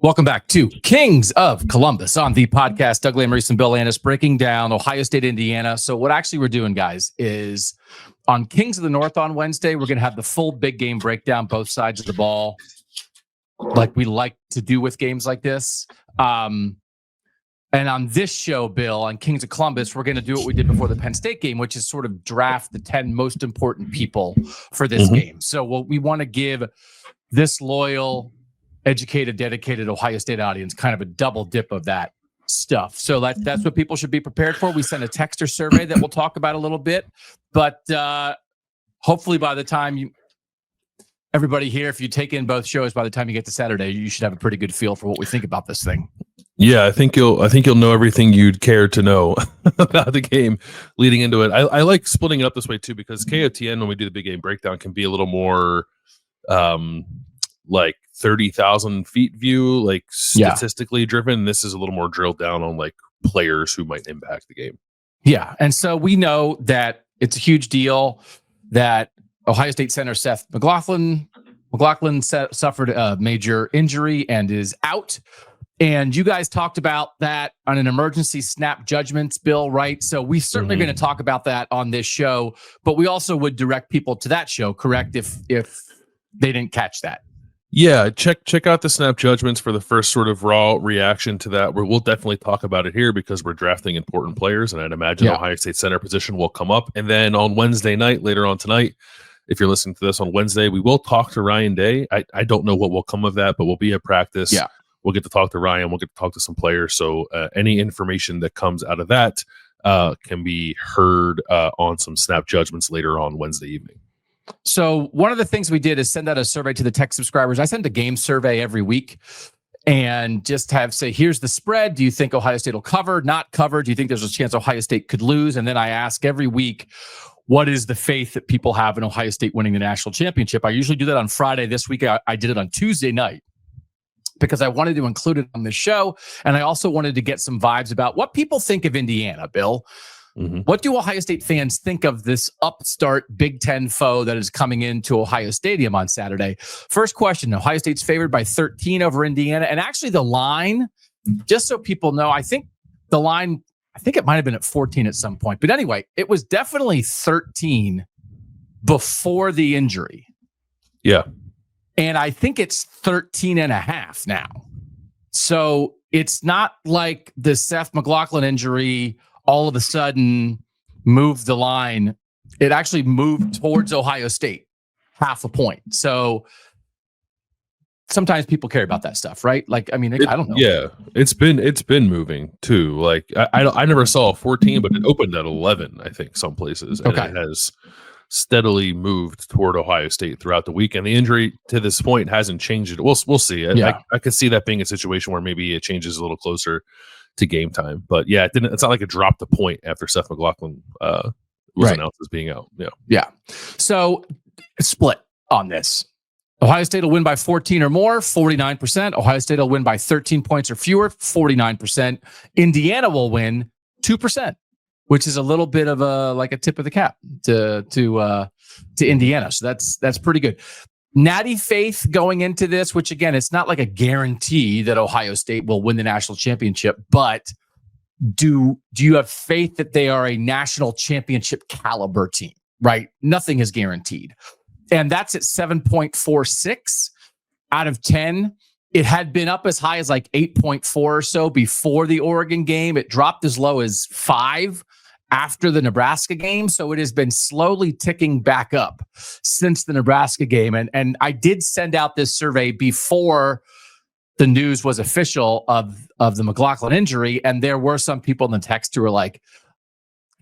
Welcome back to Kings of Columbus on the podcast. Doug Lesmerises and Bill Landis breaking down Ohio State, Indiana. So what actually we're doing, guys, is on Kings of the North on Wednesday, we're going to have the full big game breakdown, both sides of the ball, like we like to do with games like this. And on this show, Bill, on Kings of Columbus, we're going to do what we did before the Penn State game, which is sort of draft the 10 most important people for this game. So we want to give this loyal, educated, dedicated Ohio State audience kind of a double dip of that stuff. So that's what people should be prepared for. We sent a texter survey that we'll talk about a little bit, but hopefully by the time everybody here, if you take in both shows, by the time you get to Saturday, you should have a pretty good feel for what we think about this thing. Yeah, I think you'll know everything you'd care to know about the game leading into it. I like splitting it up this way too, because KOTN, when we do the big game breakdown, can be a little more like 30,000 feet view, like statistically driven. This is a little more drilled down on like players who might impact the game. Yeah. And so we know that it's a huge deal that Ohio State center Seth McLaughlin suffered a major injury and is out. And you guys talked about that on an emergency snap judgments, Bill, right? So we certainly going to talk about that on this show, but we also would direct people to that show, correct? If they didn't catch that. Yeah, check out the snap judgments for the first sort of raw reaction to that. We'll definitely talk about it here because we're drafting important players, and I'd imagine Ohio State center position will come up. And then on Wednesday night, later on tonight, if you're listening to this on Wednesday, we will talk to Ryan Day. I don't know what will come of that, but we'll be at practice. Yeah. We'll get to talk to Ryan. We'll get to talk to some players. So any information that comes out of that can be heard on some snap judgments later on Wednesday evening. So one of the things we did is send out a survey to the tech subscribers. I send a game survey every week and just say, here's the spread. Do you think Ohio State will cover, not cover? Do you think there's a chance Ohio State could lose? And then I ask every week, what is the faith that people have in Ohio State winning the national championship? I usually do that on Friday. This week, I did it on Tuesday night because I wanted to include it on the show. And I also wanted to get some vibes about what people think of Indiana, Bill. What do Ohio State fans think of this upstart Big Ten foe that is coming into Ohio Stadium on Saturday? First question, Ohio State's favored by 13 over Indiana. And actually the line, just so people know, I think it might have been at 14 at some point. But anyway, it was definitely 13 before the injury. Yeah. And I think it's 13 and a half now. So it's not like the Seth McLaughlin injury all of a sudden moved the line. It actually moved towards Ohio State half a point. So sometimes people care about that stuff, right? Like, I mean, I don't know. Yeah, it's been moving too. Like I never saw a 14, but it opened at 11, I think, some places. And it has steadily moved toward Ohio State throughout the week. And the injury to this point hasn't changed it. We'll see. I could see that being a situation where maybe it changes a little closer to game time, but yeah, it's not like it dropped a point after Seth McLaughlin was announced as being out. Yeah. So split on this. Ohio State will win by 14 or more, 49%. Ohio State will win by 13 points or fewer, 49%. Indiana will win 2%, which is a little bit of a tip of the cap to Indiana. So that's pretty good. Natty faith going into this, which again, it's not like a guarantee that Ohio State will win the national championship, but do you have faith that they are a national championship caliber team, right? Nothing is guaranteed. And that's at 7.46 out of 10. It had been up as high as like 8.4 or so before the Oregon game. It dropped as low as 5 after the Nebraska game. So it has been slowly ticking back up since the Nebraska game. And I did send out this survey before the news was official of the McLaughlin injury. And there were some people in the text who were like,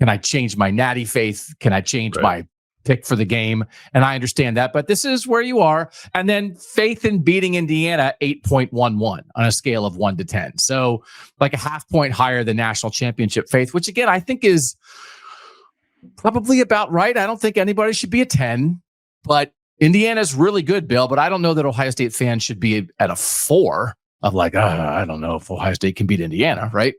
can I change my natty faith? Can I change my pick for the game? And I understand that, but this is where you are. And then faith in beating Indiana, 8.11 on a scale of 1 to 10. So like a half point higher than national championship faith, which again, I think is probably about right. I don't think anybody should be a 10, but Indiana's really good, Bill, but I don't know that Ohio State fans should be at a 4 of like, I don't know if Ohio State can beat Indiana, right?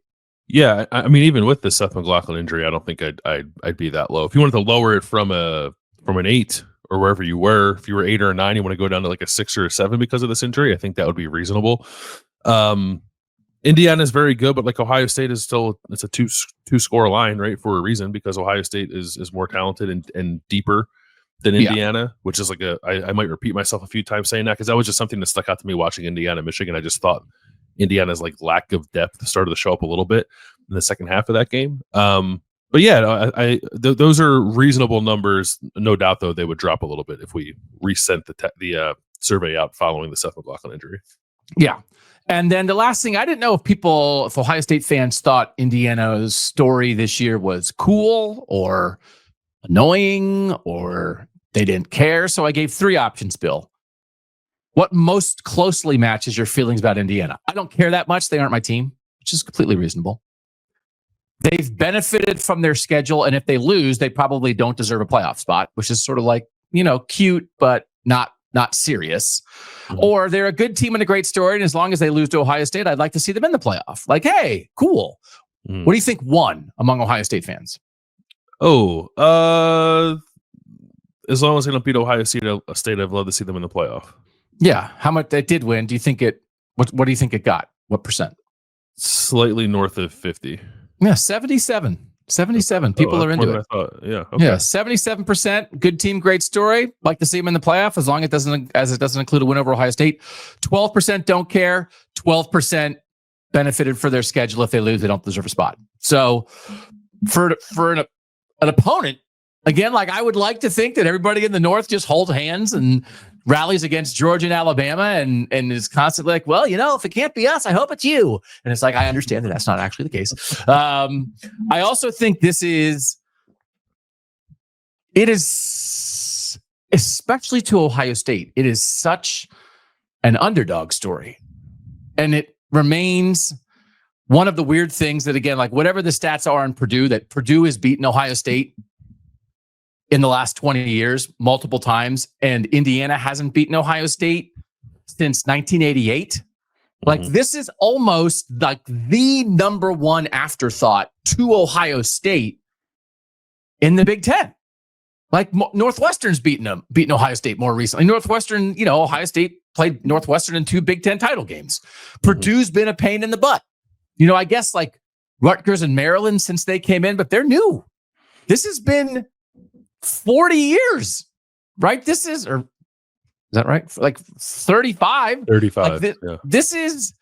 Yeah, I mean, even with the Seth McLaughlin injury, I don't think I'd be that low. If you wanted to lower it from an 8 or wherever you were, if you were 8 or a 9, you want to go down to like a 6 or a 7 because of this injury, I think that would be reasonable. Indiana is very good, but like Ohio State is still, it's a two score line, right? For a reason, because Ohio State is more talented and deeper than Indiana, which is like I might repeat myself a few times saying that because that was just something that stuck out to me watching Indiana, Michigan. I just thought Indiana's like lack of depth started to show up a little bit in the second half of that game. But yeah, those are reasonable numbers. No doubt, though, they would drop a little bit if we resent the survey out following the Seth McLaughlin injury. Yeah. And then the last thing, I didn't know if Ohio State fans thought Indiana's story this year was cool or annoying or they didn't care. So I gave 3 options, Bill. What most closely matches your feelings about Indiana? I don't care that much. They aren't my team, which is completely reasonable. They've benefited from their schedule, and if they lose, they probably don't deserve a playoff spot, which is sort of like, cute, but not serious. Mm-hmm. Or they're a good team and a great story, and as long as they lose to Ohio State, I'd like to see them in the playoff. Like, hey, cool. Mm. What do you think won among Ohio State fans? Oh, as long as they don't beat Ohio State, I'd love to see them in the playoff. Yeah. How much they did win? Do you think what do you think it got? What percent? Slightly north of 50. Yeah, 77. 77. People are into it. Yeah. Okay. Yeah, 77%. Good team, great story. Like to see them in the playoff as long as it doesn't include a win over Ohio State. 12% don't care. 12% benefited for their schedule. If they lose, they don't deserve a spot. So for an opponent, again, like I would like to think that everybody in the North just holds hands and rallies against Georgia and Alabama and is constantly like, well, if it can't be us, I hope it's you. And it's like, I understand that that's not actually the case. I also think it is, especially to Ohio State, it is such an underdog story. And it remains one of the weird things that, again, like whatever the stats are on Purdue, that Purdue has beaten Ohio State in the last 20 years, multiple times, and Indiana hasn't beaten Ohio State since 1988. Like, this is almost like the number one afterthought to Ohio State in the Big Ten. Like, Northwestern's beaten Ohio State more recently. Northwestern, Ohio State played Northwestern in 2 Big Ten title games. Purdue's been a pain in the butt. I guess like Rutgers and Maryland since they came in, but they're new. This has been 40 years, right? Is that right? Like 35. Like This is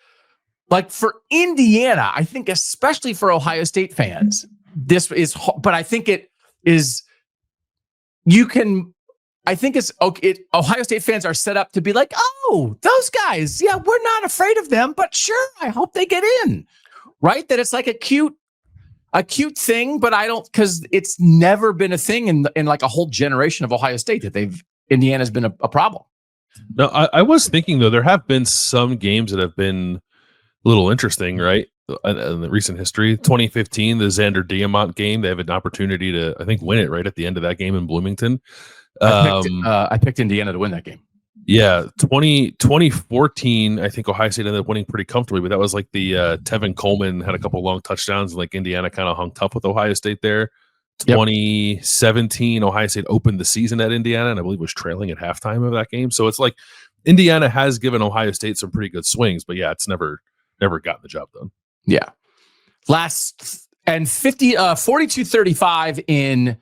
like for Indiana, I think, especially for Ohio State fans, this is, but I think it is, I think it's okay. Ohio State fans are set up to be like, oh, those guys. Yeah, we're not afraid of them, but sure, I hope they get in, right? That it's like a cute thing, but I don't, because it's never been a thing in like a whole generation of Ohio State that Indiana's been a problem. No, I was thinking though, there have been some games that have been a little interesting, right? In the recent history, 2015, the Xander Diamont game, they have an opportunity to, I think, win it right at the end of that game in Bloomington. I picked Indiana to win that game. Yeah, 2014, I think Ohio State ended up winning pretty comfortably, but that was like the Tevin Coleman had a couple long touchdowns, and like Indiana kind of hung tough with Ohio State there. 2017, Ohio State opened the season at Indiana, and I believe was trailing at halftime of that game. So it's like Indiana has given Ohio State some pretty good swings, but yeah, it's never gotten the job done. Yeah. Last and 42-35 in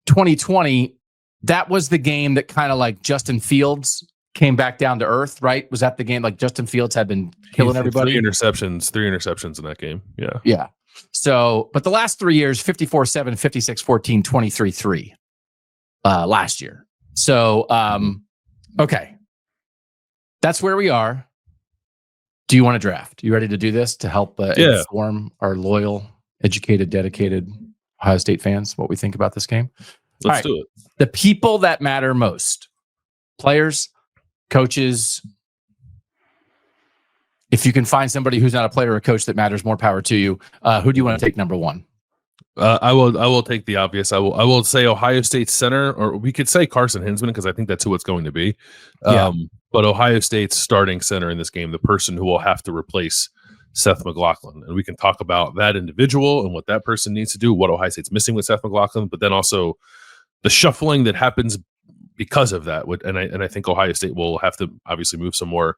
2020. That was the game that kind of like Justin Fields came back down to earth, right? Was that the game like Justin Fields had been killing everybody? 3 interceptions in that game. Yeah. Yeah. So, but the last 3 years, 54-7, 56-14, 23-3 last year. So, okay. That's where we are. Do you want to draft? You ready to do this to help inform our loyal, educated, dedicated Ohio State fans what we think about this game? Let's do it. The people that matter most, players, coaches. If you can find somebody who's not a player or a coach that matters, more power to you. Who do you want to take number one? I will take the obvious. I will say Ohio State center, or we could say Carson Hinzman because I think that's who it's going to be. But Ohio State's starting center in this game, the person who will have to replace Seth McLaughlin, and we can talk about that individual and what that person needs to do, what Ohio State's missing with Seth McLaughlin, but then also the shuffling that happens because of that. And I think Ohio State will have to obviously move some more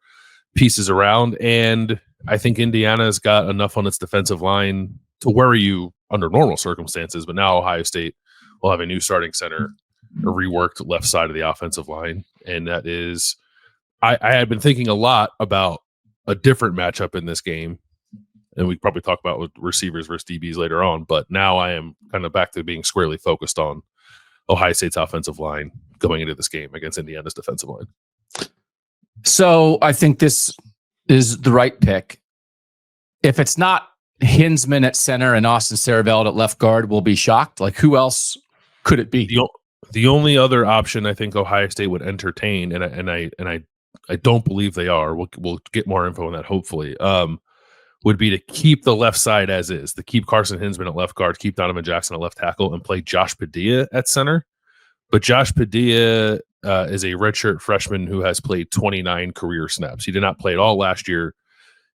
pieces around. And I think Indiana's got enough on its defensive line to worry you under normal circumstances, but now Ohio State will have a new starting center, a reworked left side of the offensive line. And that is, I had been thinking a lot about a different matchup in this game. And we probably talk about with receivers versus DBs later on, but now I am kind of back to being squarely focused on Ohio State's offensive line going into this game against Indiana's defensive line. So I think this is the right pick. If it's not Hinzman at center and Austin Sarabeld at left guard, we'll be shocked. Like, who else could it be? The only other option I think Ohio State would entertain, and I don't believe they are. We'll get more info on that hopefully. Would be to keep the left side as is, to keep Carson Hinzman at left guard, keep Donovan Jackson at left tackle, and play Josh Padilla at center. But Josh Padilla is a redshirt freshman who has played 29 career snaps. He did not play at all last year.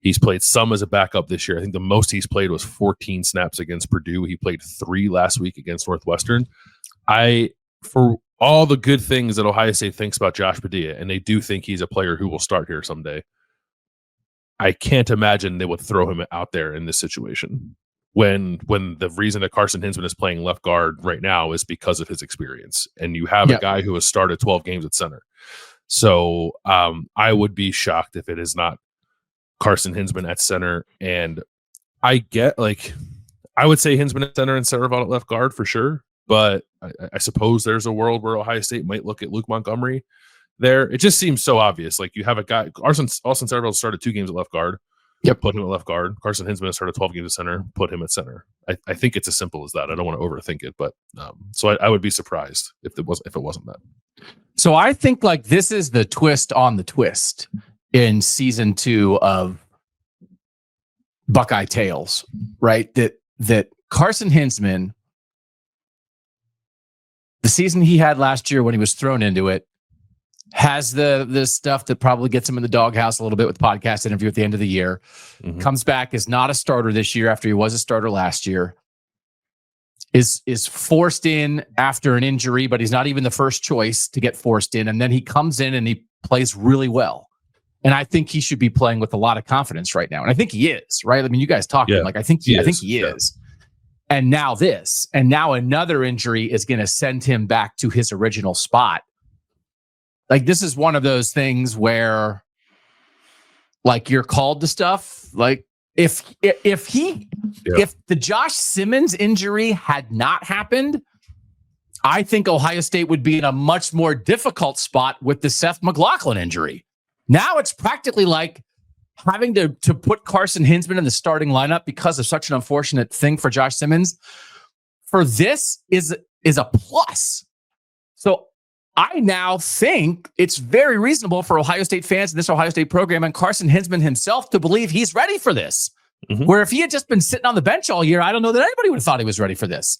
He's played some as a backup this year. I think the most he's played was 14 snaps against Purdue. He played 3 last week against Northwestern. For all the good things that Ohio State thinks about Josh Padilla, and they do think he's a player who will start here someday, I can't imagine they would throw him out there in this situation when the reason that Carson Hinzman is playing left guard right now is because of his experience. And you have a guy who has started 12 games at center. So I would be shocked if it is not Carson Hinzman at center. And I would say Hinzman at center and Sarabald at left guard for sure. But I suppose there's a world where Ohio State might look at Luke Montgomery there. It just seems so obvious. Like, you have a guy, Austin Sarabeld started 2 games at left guard. Yep. Put him at left guard. Carson Hinzman started 12 games at center. Put him at center. I think it's as simple as that. I don't want to overthink it, but so I would be surprised if it wasn't that. So I think like this is the twist on the twist in season 2 of Buckeye Tales, right? That Carson Hinzman, the season he had last year when he was thrown into it, has the stuff that probably gets him in the doghouse a little bit with the podcast interview at the end of the year. Mm-hmm. Comes back, is not a starter this year after he was a starter last year. Is forced in after an injury, but he's not even the first choice to get forced in. And then he comes in and he plays really well. And I think he should be playing with a lot of confidence right now. And I think he is, right? I mean, you guys talking like I think he is. And now this, and now another injury is going to send him back to his original spot. Like, this is one of those things where, like, you're called to stuff. Like, if the Josh Simmons injury had not happened, I think Ohio State would be in a much more difficult spot with the Seth McLaughlin injury. Now it's practically like having to put Carson Hinzman in the starting lineup because of such an unfortunate thing for Josh Simmons. For this is a plus. So I now think it's very reasonable for Ohio State fans in this Ohio State program and Carson Hinzman himself to believe he's ready for this. Mm-hmm. Where if he had just been sitting on the bench all year, I don't know that anybody would have thought he was ready for this.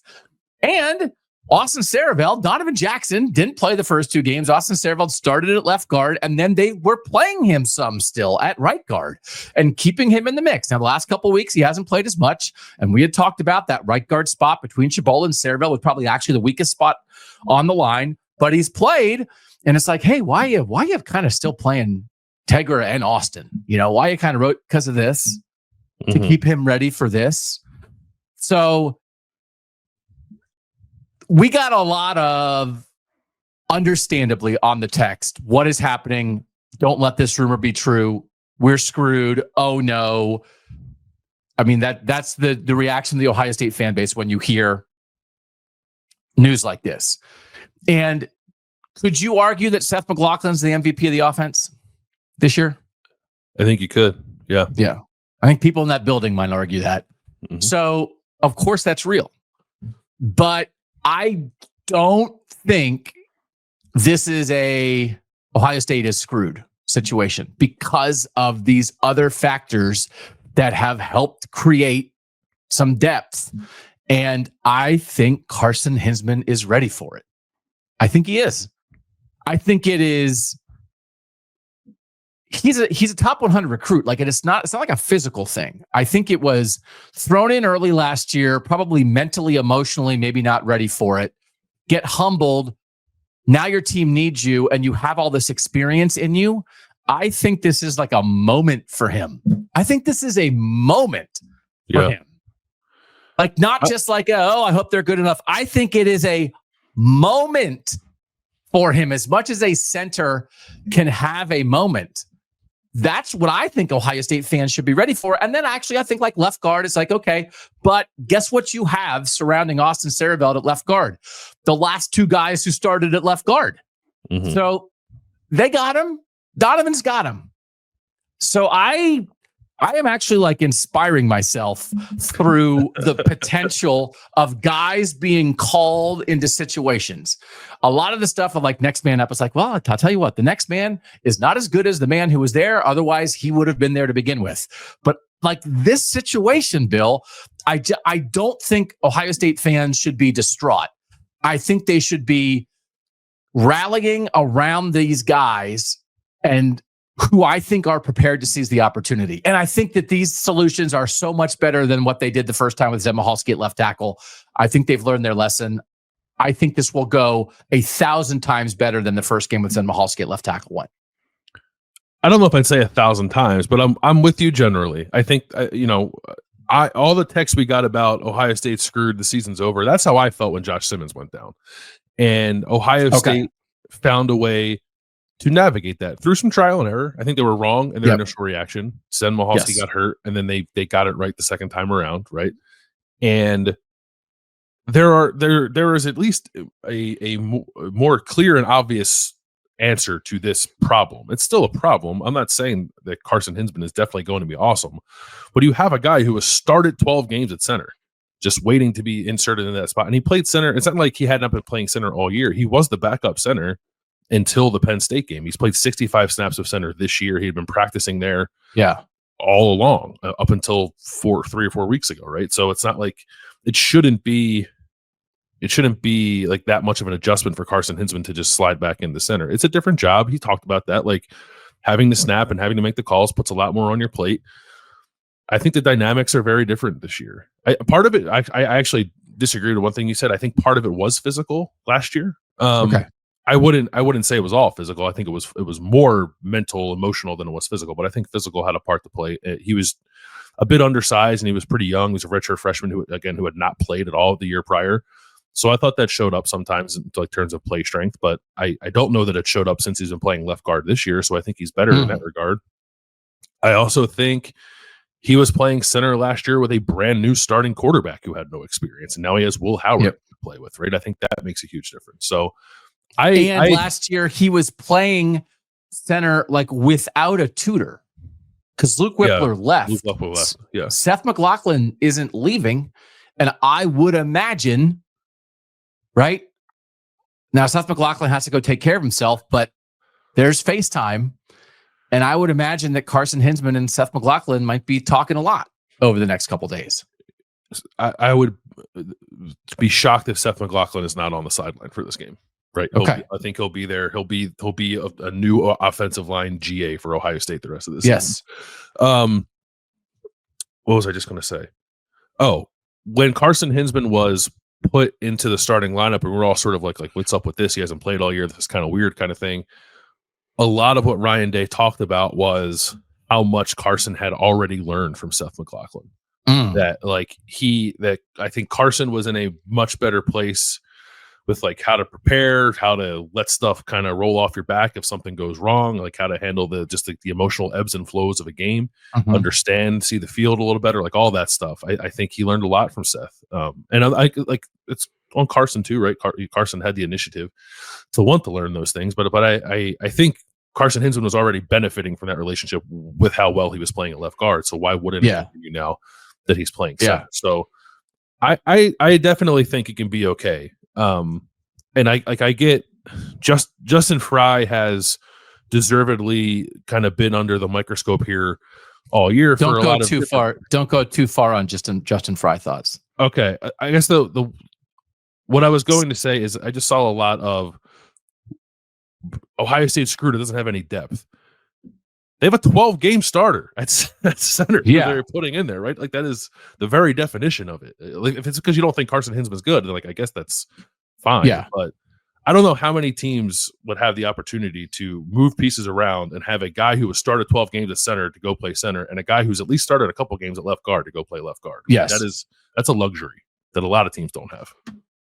And Austin Sarabeld, Donovan Jackson didn't play the first 2 games. Austin Sarabeld started at left guard, and then they were playing him some still at right guard and keeping him in the mix. Now, the last couple of weeks, he hasn't played as much, and we had talked about that right guard spot between Chabola and Sarabeld was probably actually the weakest spot on the line, but he's played, and it's like, hey, why you kind of still playing Tegra and Austin? You know, why you kind of wrote because of this to keep him ready for this? So we got a lot of, understandably, on the text. What is happening? Don't let this rumor be true. We're screwed. Oh no. I mean, that's the reaction of the Ohio State fan base when you hear news like this. And could you argue that Seth McLaughlin's the MVP of the offense this year? I think you could. Yeah. Yeah. I think people in that building might argue that. Mm-hmm. So, of course, that's real. But I don't think this is a Ohio State is screwed situation because of these other factors that have helped create some depth. And I think Carson Hinzman is ready for it. I think he is. I think it is. He's a top 100 recruit. Like, it's not like a physical thing. I think it was thrown in early last year, probably mentally, emotionally, maybe not ready for it. Get humbled. Now your team needs you and you have all this experience in you. I think this is like a moment for him. I think this is a moment for him. Like, not just like, oh, I hope they're good enough. I think it is a moment for him. As much as a center can have a moment, that's what I think Ohio State fans should be ready for. And then actually, I think like left guard is like, okay, but guess what you have surrounding Austin Sarabelt at left guard? The last two guys who started at left guard. Mm-hmm. So they got him. Donovan's got him. So I am actually like inspiring myself through the potential of guys being called into situations. A lot of the stuff of like next man up is like, well, I'll tell you what, the next man is not as good as the man who was there. Otherwise, he would have been there to begin with. But like this situation, Bill, I don't think Ohio State fans should be distraught. I think they should be rallying around these guys and who I think are prepared to seize the opportunity. And I think that these solutions are so much better than what they did the first time with Seth McLaughlin at left tackle. I think they've learned their lesson. I think this will go 1,000 times better than the first game with Seth McLaughlin at left tackle went. I don't know if I'd say 1,000 times, but I'm with you generally. I think, all the texts we got about Ohio State screwed, the season's over. That's how I felt when Josh Simmons went down. And Ohio State found a way to navigate that through some trial and error. I think they were wrong in their initial reaction. Seth McLaughlin got hurt, and then they got it right the second time around, right? And there is at least a more clear and obvious answer to this problem. It's still a problem. I'm not saying that Carson Hinzman is definitely going to be awesome, but you have a guy who has started 12 games at center, just waiting to be inserted in that spot. And he played center. It's not like he hadn't been playing center all year. He was the backup center until the Penn State game. He's played 65 snaps of center this year. He had been practicing there all along up until 3 or 4 weeks ago, right? So it's not like it shouldn't be like that much of an adjustment for Carson Hinzman to just slide back in the center. It's a different job. He talked about that, like having to snap and having to make the calls puts a lot more on your plate. I think the dynamics are very different this year. Part of it, I actually disagree with one thing you said. I think part of it was physical last year. I wouldn't say it was all physical. I think it was more mental, emotional than it was physical. But I think physical had a part to play. He was a bit undersized and he was pretty young. He was a redshirt freshman who had not played at all the year prior. So I thought that showed up sometimes in like terms of play strength. But I don't know that it showed up since he's been playing left guard this year. So I think he's better in that regard. I also think he was playing center last year with a brand new starting quarterback who had no experience, and now he has Will Howard to play with. Right? I think that makes a huge difference. So. Last year he was playing center like without a tutor because Luke Whippler left. Luke Whippler left. Yeah. Seth McLaughlin isn't leaving, and I would imagine, right now, Seth McLaughlin has to go take care of himself, but there's FaceTime, and I would imagine that Carson Hinzman and Seth McLaughlin might be talking a lot over the next couple of days. I would be shocked if Seth McLaughlin is not on the sideline for this game. Right. I think he'll be there. He'll be a new offensive line GA for Ohio State the rest of this season. What was I just going to say? Oh, when Carson Hinzman was put into the starting lineup, and we're all sort of like what's up with this? He hasn't played all year. This is kind of weird kind of thing. A lot of what Ryan Day talked about was how much Carson had already learned from Seth McLaughlin. That I think Carson was in a much better place with like how to prepare, how to let stuff kind of roll off your back if something goes wrong, like how to handle the emotional ebbs and flows of a game, understand, see the field a little better, like all that stuff. I think he learned a lot from Seth. And I like it's on Carson too, right? Carson had the initiative to want to learn those things, but I think Carson Hinzman was already benefiting from that relationship with how well he was playing at left guard. So why wouldn't he continue now that he's playing center? So I definitely think it can be okay. And I get Justin Fry has deservedly kind of been under the microscope here all year. Don't go too far. Don't go too far on Justin Fry thoughts. Okay. I guess the what I was going to say is I just saw a lot of Ohio State screwed. It doesn't have any depth. They have a 12-game starter at center they're putting in there, right? Like that is the very definition of it. Like if it's because you don't think Carson Hinzman's good, then like I guess that's fine. Yeah. But I don't know how many teams would have the opportunity to move pieces around and have a guy who has started 12 games at center to go play center, and a guy who's at least started a couple games at left guard to go play left guard. Yes, that's a luxury that a lot of teams don't have.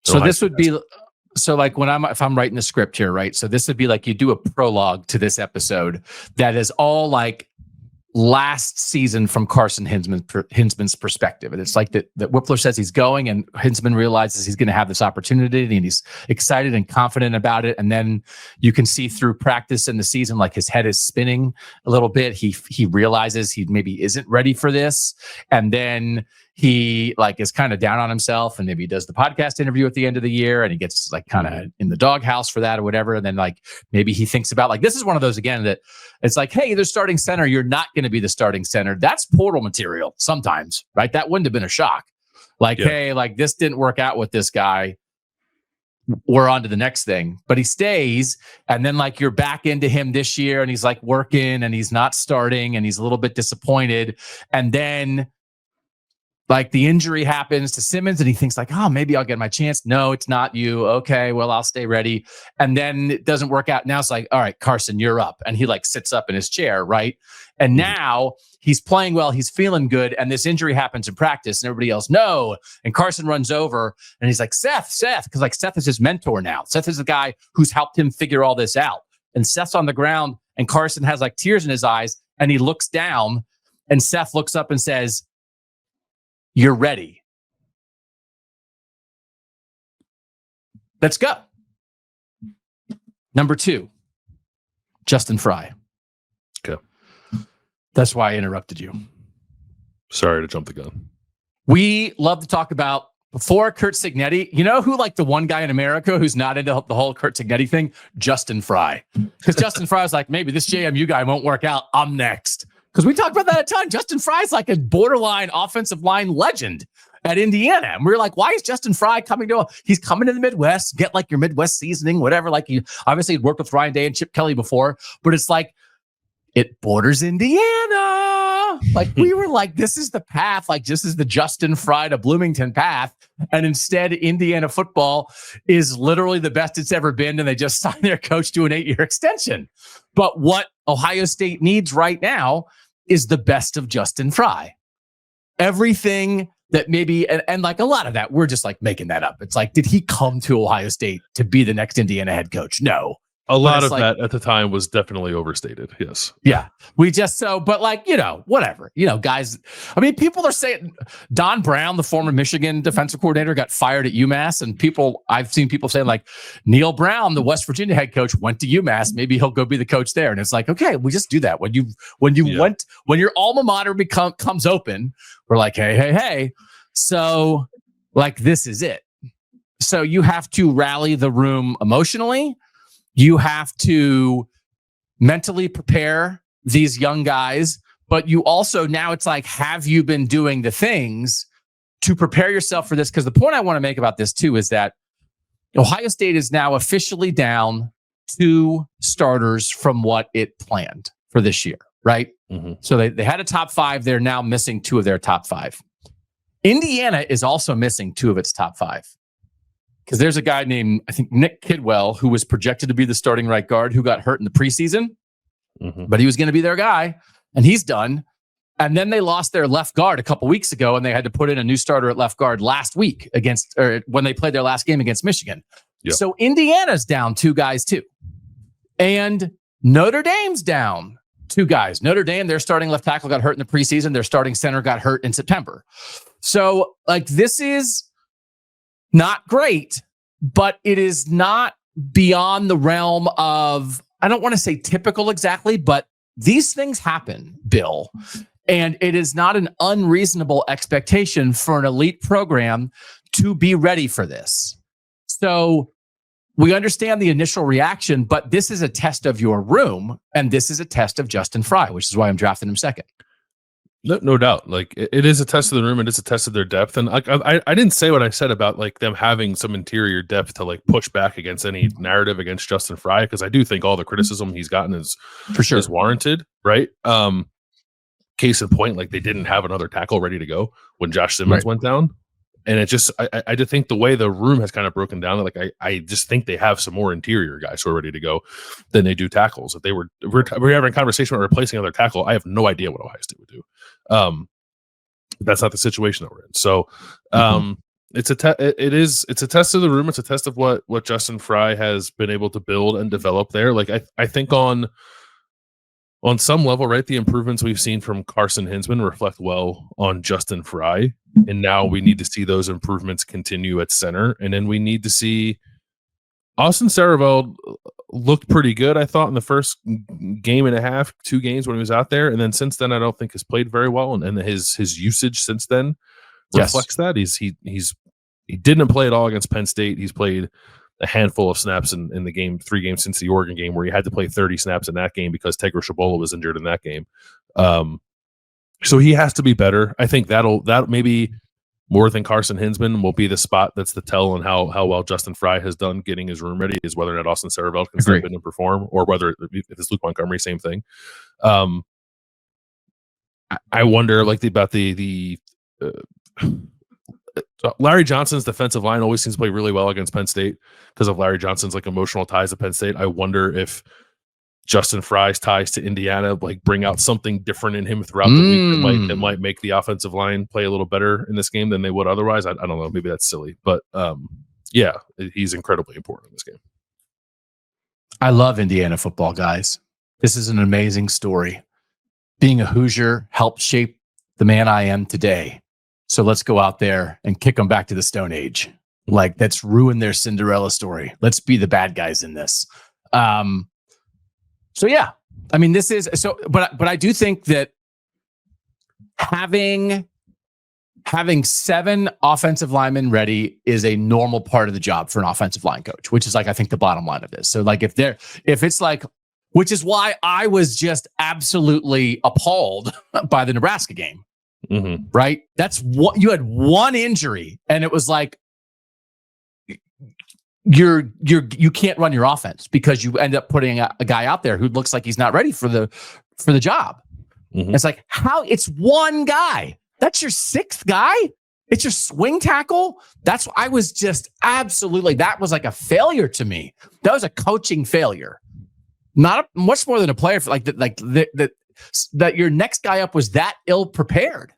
So this would be like if I'm writing the script here, right? So this would be like you do a prologue to this episode that is all like last season from Carson Hinzman's perspective. And it's like that Whippler says he's going, and Hinzman realizes he's going to have this opportunity, and he's excited and confident about it. And then you can see through practice in the season, like his head is spinning a little bit. He realizes he maybe isn't ready for this. And then he like is kind of down on himself, and maybe he does the podcast interview at the end of the year, and he gets like kind of in the doghouse for that or whatever. And then like maybe he thinks about like, this is one of those again that it's like, hey, they're starting center. You're not going to be the starting center. That's portal material sometimes, right? That wouldn't have been a shock. Like, hey, like this didn't work out with this guy. We're on to the next thing. But he stays, and then like you're back into him this year, and he's like working, and he's not starting, and he's a little bit disappointed. And then like the injury happens to Simmons, and he thinks like, oh, maybe I'll get my chance. No, it's not you. Okay, well, I'll stay ready. And then it doesn't work out. Now it's like, all right, Carson, you're up. And he like sits up in his chair, right? And now he's playing well. He's feeling good. And this injury happens in practice, and everybody else, no. And Carson runs over, and he's like, Seth, because like Seth is his mentor now. Seth is the guy who's helped him figure all this out. And Seth's on the ground, and Carson has like tears in his eyes, and he looks down, and Seth looks up and says, you're ready. Let's go. Number 2, Justin Fry. Okay. That's why I interrupted you. Sorry to jump the gun. We love to talk about before Curt Cignetti. You know who like the one guy in America who's not into the whole Curt Cignetti thing? Justin Fry. Because Justin Fry was like, maybe this JMU guy won't work out. I'm next. Because we talk about that a ton. Justin Fry's like a borderline offensive line legend at Indiana. And we're like, why is Justin Fry coming he's coming to the Midwest, get like your Midwest seasoning, whatever. Like he obviously had worked with Ryan Day and Chip Kelly before, but it's like, it borders Indiana. Like we were like, this is the path. Like this is the Justin Fry to Bloomington path. And instead Indiana football is literally the best it's ever been. And they just signed their coach to an 8-year extension. But what Ohio State needs right now is the best of Justin Fry. Everything that maybe, and like a lot of that, we're just like making that up. It's like, did he come to Ohio State to be the next Indiana head coach? No. A lot of that at the time was definitely overstated. Yes. Yeah. But like, whatever, guys, I mean, people are saying Don Brown, the former Michigan defensive coordinator, got fired at UMass. And I've seen people saying like Neil Brown, the West Virginia head coach, went to UMass. Maybe he'll go be the coach there. And it's like, okay, we just do that. When your alma mater comes open, we're like, hey. So like, this is it. So you have to rally the room emotionally. You have to mentally prepare these young guys, but you also, now it's like, have you been doing the things to prepare yourself for this? Because the point I want to make about this too is that Ohio State is now officially down 2 starters from what it planned for this year, right? Mm-hmm. So they had a top 5. They're now missing 2 of their top 5. Indiana is also missing 2 of its top 5. Because there's a guy named, I think, Nick Kidwell, who was projected to be the starting right guard, who got hurt in the preseason, but he was going to be their guy, and he's done. And then they lost their left guard a couple weeks ago, and they had to put in a new starter at left guard last week when they played their last game against Michigan. Yep. So Indiana's down 2 guys too. And Notre Dame's down 2 guys. Notre Dame, their starting left tackle got hurt in the preseason. Their starting center got hurt in September. So like, this is not great, but it is not beyond the realm of, I don't want to say typical exactly, but these things happen, Bill. And it is not an unreasonable expectation for an elite program to be ready for this. So we understand the initial reaction, but this is a test of your room, and this is a test of Justin Fry, which is why I'm drafting him second. No doubt. Like it is a test of the room, and it's a test of their depth. And I didn't say what I said about like them having some interior depth to like push back against any narrative against Justin Fry, because I do think all the criticism he's gotten is for sure is warranted, right? Case in point, like they didn't have another tackle ready to go when Josh Simmons went down. And it just, I just think the way the room has kind of broken down, like I just think they have some more interior guys who are ready to go than they do tackles. If we're having a conversation about replacing another tackle, I have no idea what Ohio State would do. That's not the situation that we're in. So it's a test of the room. It's a test of what Justin Fry has been able to build and develop there. Like I think on some level, right, the improvements we've seen from Carson Hinzman reflect well on Justin Fry. And now we need to see those improvements continue at center. And then we need to see Austin Sareveld looked pretty good, I thought, in the first game and a half, 2 games when he was out there. And then since then, I don't think has played very well. And his usage since then reflects that. He didn't play at all against Penn State. He's played a handful of snaps in the game, 3 games since the Oregon game, where he had to play 30 snaps in that game because Tegra Shabola was injured in that game. So he has to be better. I think that maybe more than Carson Hinzman will be the spot that's the tell on how well Justin Fry has done getting his room ready, is whether or not Austin Sareveld can step in and perform, or whether if it's Luke Montgomery, same thing. I wonder about the Larry Johnson's defensive line always seems to play really well against Penn State because of Larry Johnson's emotional ties to Penn State. I wonder if Justin Fry's ties to Indiana bring out something different in him throughout the week that might make the offensive line play a little better in this game than they would otherwise. I don't know. Maybe that's silly, but yeah, he's incredibly important in this game. I love Indiana football, guys. This is an amazing story. Being a Hoosier helped shape the man I am today. So let's go out there and kick them back to the Stone Age. Let's ruin their Cinderella story. Let's be the bad guys in this. So yeah, I mean, this is so, but I do think that having 7 offensive linemen ready is a normal part of the job for an offensive line coach, which is I think the bottom line of this. So if it's which is why I was just absolutely appalled by the Nebraska game. Mm-hmm. Right? That's what you had, one injury, and it was you can't run your offense because you end up putting a guy out there who looks like he's not ready for the job. Mm-hmm. It's how it's one guy. That's your 6th guy. It's your swing tackle. I was just absolutely, that was a failure to me. That was a coaching failure. Not much more than a player for that your next guy up was that ill prepared.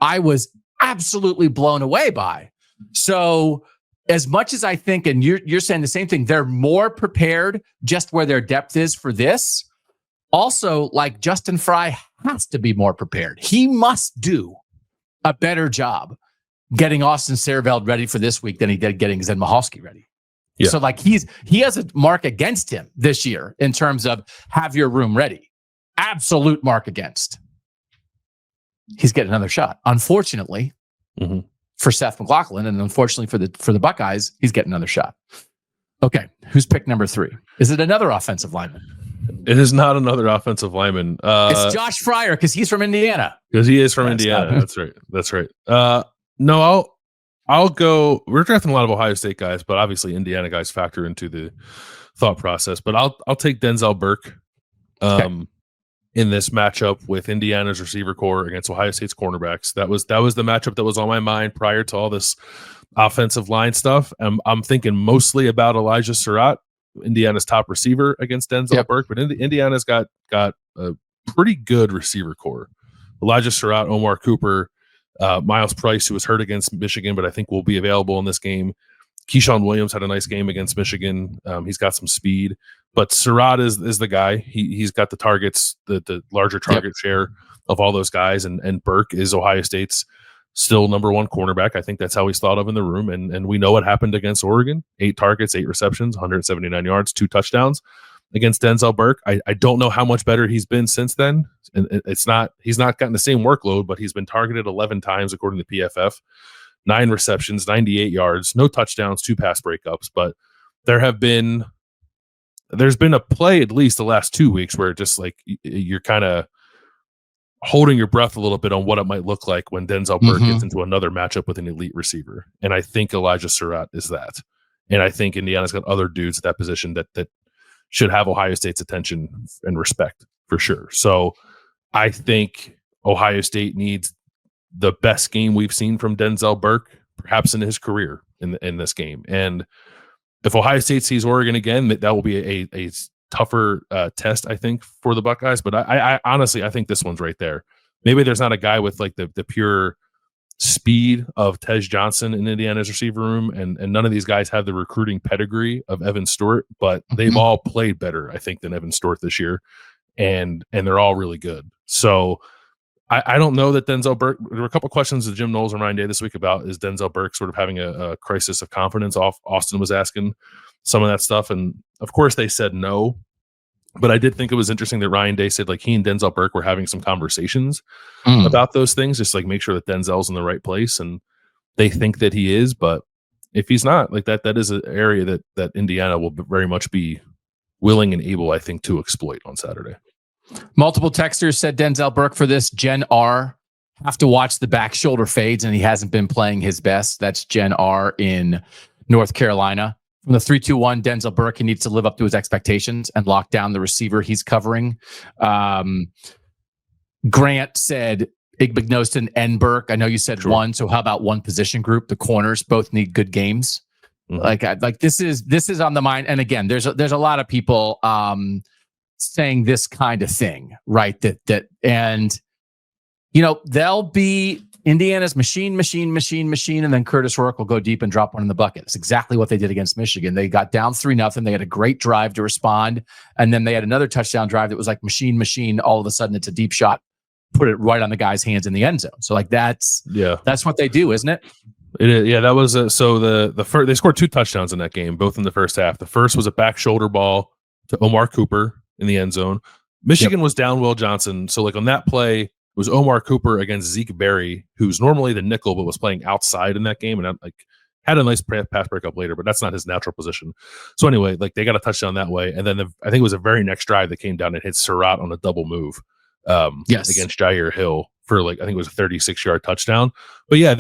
I was absolutely blown away by. So as much as I think, and you're saying the same thing, they're more prepared just where their depth is for this. Also, Justin Fry has to be more prepared. He must do a better job getting Austin Sareveld ready for this week than he did getting Zen Michalski ready. Yeah. So he has a mark against him this year in terms of have your room ready. Absolute mark against. He's getting another shot. Unfortunately, for Seth McLaughlin, and unfortunately for the Buckeyes, he's getting another shot. Okay, who's pick number 3? Is it another offensive lineman? It is not another offensive lineman. It's Josh Fryer because he's from Indiana. Because he is from Indiana. That's right. No, I'll go. We're drafting a lot of Ohio State guys, but obviously Indiana guys factor into the thought process. But I'll take Denzel Burke. In this matchup with Indiana's receiver core against Ohio State's cornerbacks. That was the matchup that was on my mind prior to all this offensive line stuff. I'm thinking mostly about Elijah Surratt, Indiana's top receiver, against Denzel Burke, but Indiana's got a pretty good receiver core. Elijah Surratt, Omar Cooper, Miles Price, who was hurt against Michigan, but I think will be available in this game. Keyshawn Williams had a nice game against Michigan. He's got some speed. But Surratt is the guy. He's got the targets, the larger target share of all those guys, and Burke is Ohio State's still number 1 cornerback. I think that's how he's thought of in the room, and we know what happened against Oregon: 8 targets, 8 receptions, 179 yards, 2 touchdowns against Denzel Burke. I don't know how much better he's been since then, and he's not gotten the same workload, but he's been targeted 11 times according to PFF, 9 receptions, 98 yards, no touchdowns, 2 pass breakups, but there's been a play at least the last 2 weeks where just you're kind of holding your breath a little bit on what it might look like when Denzel Burke gets into another matchup with an elite receiver. And I think Elijah Surratt is that. And I think Indiana's got other dudes at that position that should have Ohio State's attention and respect for sure. So I think Ohio State needs the best game we've seen from Denzel Burke perhaps in his career in this game. And if Ohio State sees Oregon again, that will be a tougher test, I think, for the Buckeyes. But I honestly, I think this one's right there. Maybe there's not a guy with like the pure speed of Tej Johnson in Indiana's receiver room, and none of these guys have the recruiting pedigree of Evan Stewart, but they've all played better, I think, than Evan Stewart this year, and they're all really good. So I don't know that Denzel Burke. There were a couple of questions that Jim Knowles and Ryan Day this week about, is Denzel Burke sort of having a crisis of confidence? Austin was asking some of that stuff, and of course they said no. But I did think it was interesting that Ryan Day said like he and Denzel Burke were having some conversations about those things, just like make sure that Denzel's in the right place, and they think that he is. But if he's not, like that is an area that Indiana will very much be willing and able, I think, to exploit on Saturday. Multiple texters said Denzel Burke for this. Jen R. Have to watch the back shoulder fades, and he hasn't been playing his best. That's Jen R. in North Carolina. From the 3-2-1, Denzel Burke, he needs to live up to his expectations and lock down the receiver he's covering. Grant said Igbenogson and Burke. I know you said one, so how about one position group? The corners both need good games. Like this is on the mind. And again, there's a lot of people saying this kind of thing, right? That and you know, they'll be Indiana's machine, and then Curtis Rourke will go deep and drop one in the bucket. It's exactly what they did against Michigan. They got down 3-0. They had a great drive to respond, and then they had another touchdown drive that was like machine. All of a sudden, it's a deep shot, put it right on the guy's hands in the end zone. So like that's what they do, isn't it? It is, yeah. That was so the first, they scored 2 touchdowns in that game, both in the first half. The first was a back shoulder ball to Omar Cooper in the end zone. Michigan was down Will Johnson, so like on that play, it was Omar Cooper against Zeke Berry, who's normally the nickel but was playing outside in that game, and like had a nice pass breakup later, but that's not his natural position. So anyway, like they got a touchdown that way, and then I think it was a very next drive that came down and hit Surratt on a double move against Jair Hill for like I think it was a 36-yard touchdown. But yeah,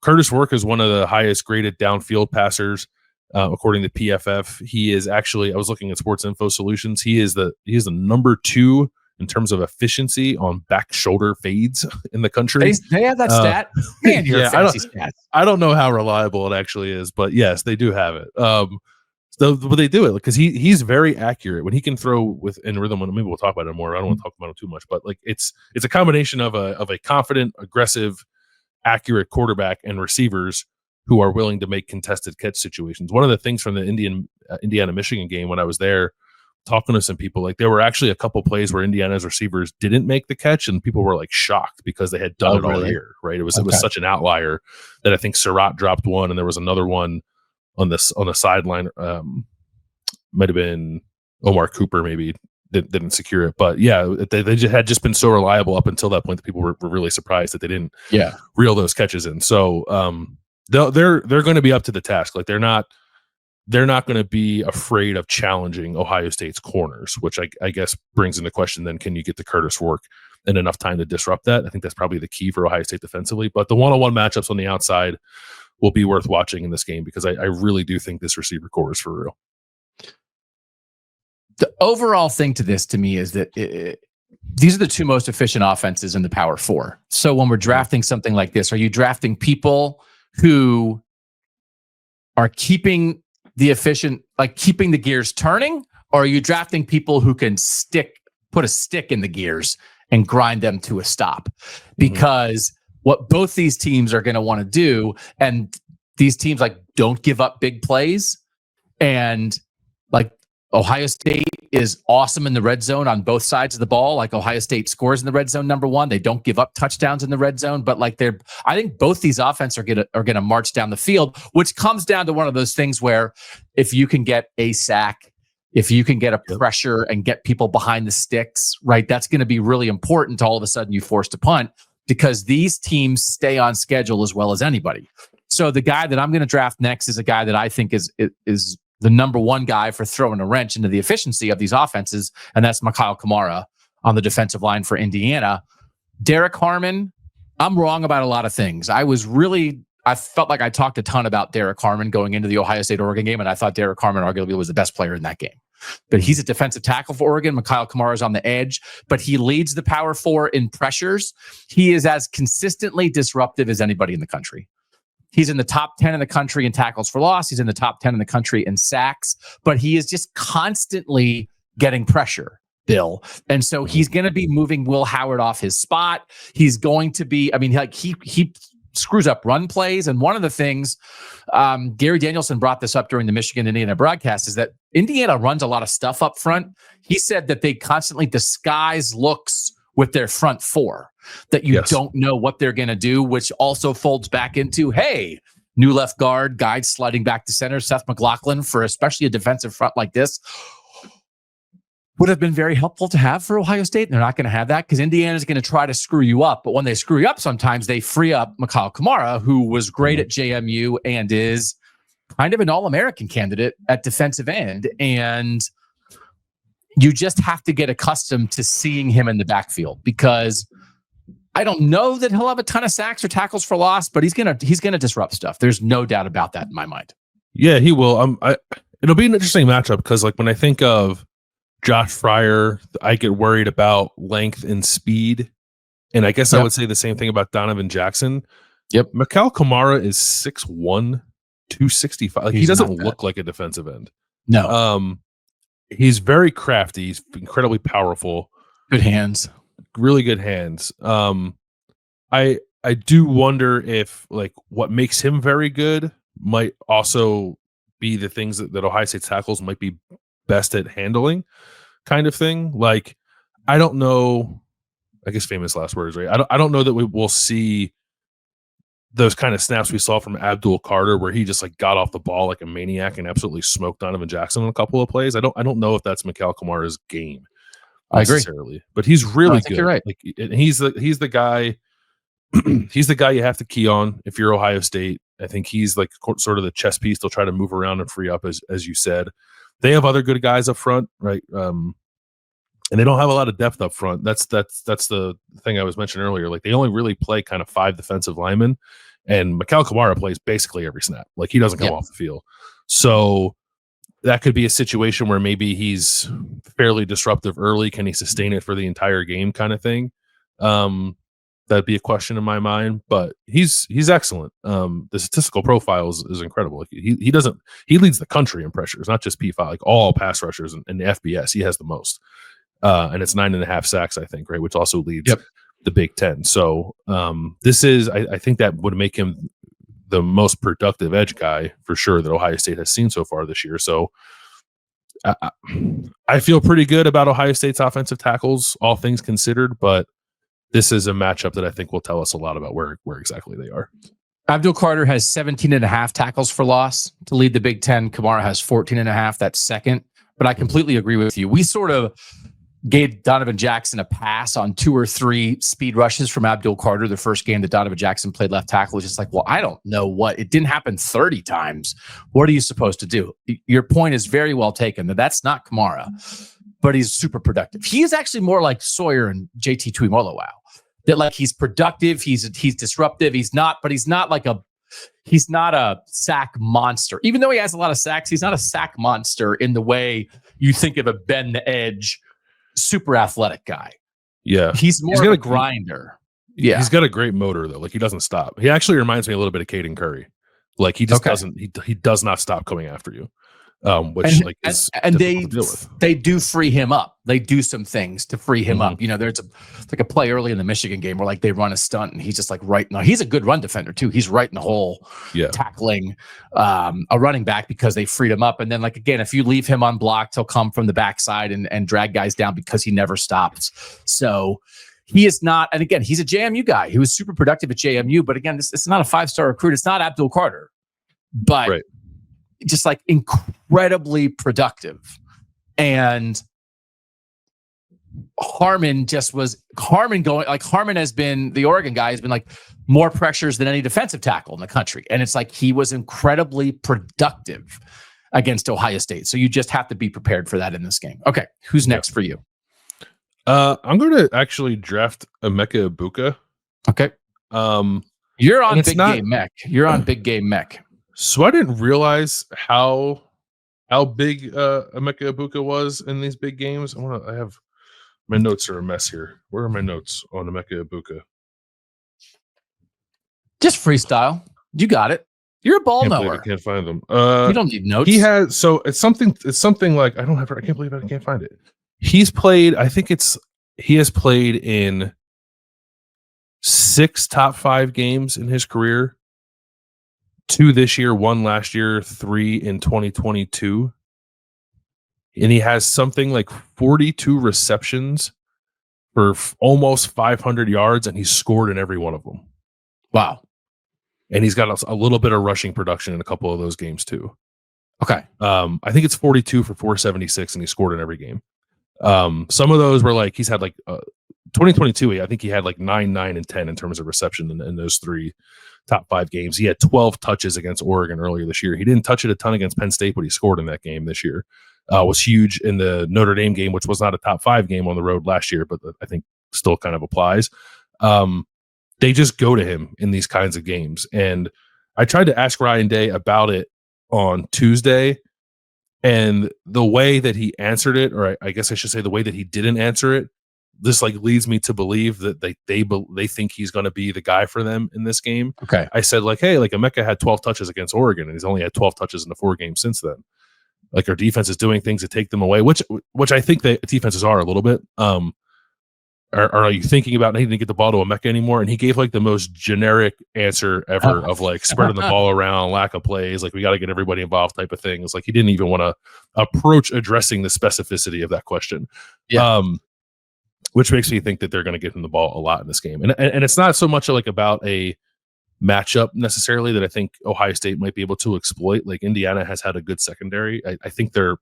Curtis Rourke is one of the highest graded downfield passers according to PFF. He is actually, I was looking at Sports Info Solutions. He is the number 2 in terms of efficiency on back shoulder fades in the country. They have that stat. Man, you're fancy stats. I don't know how reliable it actually is, but yes, they do have it. But they do it because he's very accurate when he can throw within rhythm. Maybe we'll talk about it more. I don't want to talk about it too much, but like it's a combination of a confident, aggressive, accurate quarterback and receivers who are willing to make contested catch situations. One of the things from the Indiana-Michigan game when I was there, talking to some people, like there were actually a couple plays where Indiana's receivers didn't make the catch, and people were like shocked because they had done it all year, right? It was such an outlier that I think Surratt dropped one, and there was another one on the sideline. Might have been Omar Cooper, maybe didn't secure it, but yeah, they had just been so reliable up until that point that people were really surprised that they didn't reel those catches in. So they're going to be up to the task. Like they're not going to be afraid of challenging Ohio State's corners, which I guess brings into question then, can you get to Curtis Rourke in enough time to disrupt that? I think that's probably the key for Ohio State defensively. But the one-on-one matchups on the outside will be worth watching in this game because I really do think this receiver core is for real. The overall thing to this, to me, is that these are the 2 most efficient offenses in the Power 4. So when we're drafting something like this, are you drafting people who are keeping keeping the gears turning, or are you drafting people who can put a stick in the gears and grind them to a stop? Because what both these teams are going to want to do, and these teams like don't give up big plays, and like Ohio State is awesome in the red zone on both sides of the ball. Like Ohio State scores in the red zone, number 1. They don't give up touchdowns in the red zone, but like I think both these offenses are gonna march down the field, which comes down to one of those things where if you can get a sack, if you can get a pressure and get people behind the sticks, right, that's going to be really important to all of a sudden you force to punt, because these teams stay on schedule as well as anybody. So the guy that I'm going to draft next is a guy that I think is the number 1 guy for throwing a wrench into the efficiency of these offenses, and that's Mikhail Kamara on the defensive line for Indiana. Derek Harmon, I'm wrong about a lot of things. I felt like I talked a ton about Derek Harmon going into the Ohio State-Oregon game, and I thought Derek Harmon arguably was the best player in that game. But he's a defensive tackle for Oregon. Mikhail Kamara is on the edge, but he leads the Power 4 in pressures. He is as consistently disruptive as anybody in the country. He's in the top 10 in the country in tackles for loss. He's in the top 10 in the country in sacks, but he is just constantly getting pressure, Bill. And so he's going to be moving Will Howard off his spot. He's going to be, I mean, like he screws up run plays. And one of the things, Gary Danielson brought this up during the Michigan-Indiana broadcast, is that Indiana runs a lot of stuff up front. He said that they constantly disguise looks with their front four, that you don't know what they're going to do, which also folds back into, hey, new left guard, guide sliding back to center, Seth McLaughlin, for especially a defensive front like this, would have been very helpful to have for Ohio State. They're not going to have that because Indiana is going to try to screw you up. But when they screw you up, sometimes they free up Mikhail Kamara, who was great at JMU and is kind of an All-American candidate at defensive end. And you just have to get accustomed to seeing him in the backfield, because I don't know that he'll have a ton of sacks or tackles for loss, but he's gonna disrupt stuff. There's no doubt about that in my mind. Yeah, he will. It'll be an interesting matchup because, like, when I think of Josh Fryer, I get worried about length and speed, and I guess I would say the same thing about Donovan Jackson. Yep, Mikhail Kamara is 6'1", 265. Like, he doesn't look like a defensive end. No. He's very crafty. He's incredibly powerful. Good hands. Really good hands. I do wonder if, like, what makes him very good might also be the things that Ohio State tackles might be best at handling, kind of thing. Like, I don't know. I guess famous last words, right? I don't know that we will see those kind of snaps we saw from Abdul Carter, where he just like got off the ball like a maniac and absolutely smoked Donovan Jackson on a couple of plays. I don't know if that's Mikhail Kamara's game necessarily, but he's really good. You're right. Like, he's the guy. He's the guy you have to key on if you're Ohio State. I think he's like sort of the chess piece they'll try to move around and free up, as you said. They have other good guys up front, right? And they don't have a lot of depth up front. That's the thing I was mentioning earlier. Like, they only really play kind of 5 defensive linemen, and Mikhail Kamara plays basically every snap. Like, he doesn't come off the field. So that could be a situation where maybe he's fairly disruptive early. Can he sustain it for the entire game, kind of thing? That'd be a question in my mind, but he's excellent. The statistical profile is incredible. Like, he leads the country in pressures, not just P5, like all pass rushers in the FBS. He has the most. And it's 9.5 sacks, I think, right, which also leads the Big Ten. So this is, I think that would make him the most productive edge guy for sure that Ohio State has seen so far this year. So I feel pretty good about Ohio State's offensive tackles, all things considered, but this is a matchup that I think will tell us a lot about where exactly they are. Abdul Carter has 17.5 tackles for loss to lead the Big Ten. Kamara has 14.5. That's second. But I completely agree with you. We sort of gave Donovan Jackson a pass on 2 or 3 speed rushes from Abdul Carter. The first game that Donovan Jackson played left tackle was just like, well, I don't know what. It didn't happen 30 times. What are you supposed to do? Your point is very well taken. That's not Kamara, but he's super productive. He is actually more like Sawyer and JT Tuimoloau. That, like, he's productive, he's disruptive, he's not a sack monster. Even though he has a lot of sacks, he's not a sack monster in the way you think of a bend the edge, super athletic guy. Yeah. He's more of a grinder. Yeah. He's got a great motor, though. Like, he doesn't stop. He actually reminds me a little bit of Caden Curry. Like, he just doesn't, he does not stop coming after you. Which is difficult to deal with. They do free him up. They do some things to free him up. You know, there's a play early in the Michigan game where, like, they run a stunt and he's just like right now. He's a good run defender too. He's right in the hole, tackling a running back because they freed him up. And then, like, again, if you leave him unblocked, he'll come from the backside and drag guys down because he never stops. So he is not. And again, he's a JMU guy. He was super productive at JMU. But again, this is not a 5-star recruit. It's not Abdul Carter, but just like incredibly productive. And Harmon has been, the Oregon guy has been like more pressures than any defensive tackle in the country. And it's like he was incredibly productive against Ohio State. So you just have to be prepared for that in this game. Okay. Who's next for you? I'm going to actually draft Emeka Egbuka. Okay. You're on Big Game Mech. You're on Big Game Mech. So I didn't realize how big Emeka Egbuka was in these big games. I have my notes are a mess here. Where are my notes on Emeka Egbuka? Just freestyle. You got it. You're a ball I knower. can't find them. You don't need notes. He has, so it's something like, I can't believe I can't find it. He has played in 6 top 5 games in his career. 2 this year, 1 last year, 3 in 2022. And he has something like 42 receptions for almost 500 yards, and he's scored in every one of them. Wow. And he's got a little bit of rushing production in a couple of those games too. Okay. I think it's 42 for 476, and he scored in every game. Some of those were like, he's had like 2022, I think he had like 9, 9, and 10 in terms of reception in those 3 top 5 games. He had 12 touches against Oregon earlier this year. He didn't touch it a ton against Penn State, but he scored in that game this year. Was huge in the Notre Dame game, which was not a top 5 game on the road last year, but I think still kind of applies. They just go to him in these kinds of games. And I tried to ask Ryan Day about it on Tuesday, and the way that he answered it, or I guess I should say the way that he didn't answer it, this like leads me to believe that they think he's going to be the guy for them in this game. Okay. I said like, hey, like Emeka had 12 touches against Oregon, and he's only had 12 touches in the 4 games since then. Like our defense is doing things to take them away, which I think the defenses are a little bit. Are you thinking about needing to get the ball to Emeka anymore? And he gave like the most generic answer ever of like spreading the ball around, lack of plays, like we got to get everybody involved type of thing. It's like he didn't even want to approach addressing the specificity of that question. Yeah. Which makes me think that they're going to get him the ball a lot in this game. And it's not so much like about a matchup necessarily that I think Ohio State might be able to exploit. Like Indiana has had a good secondary. I think they're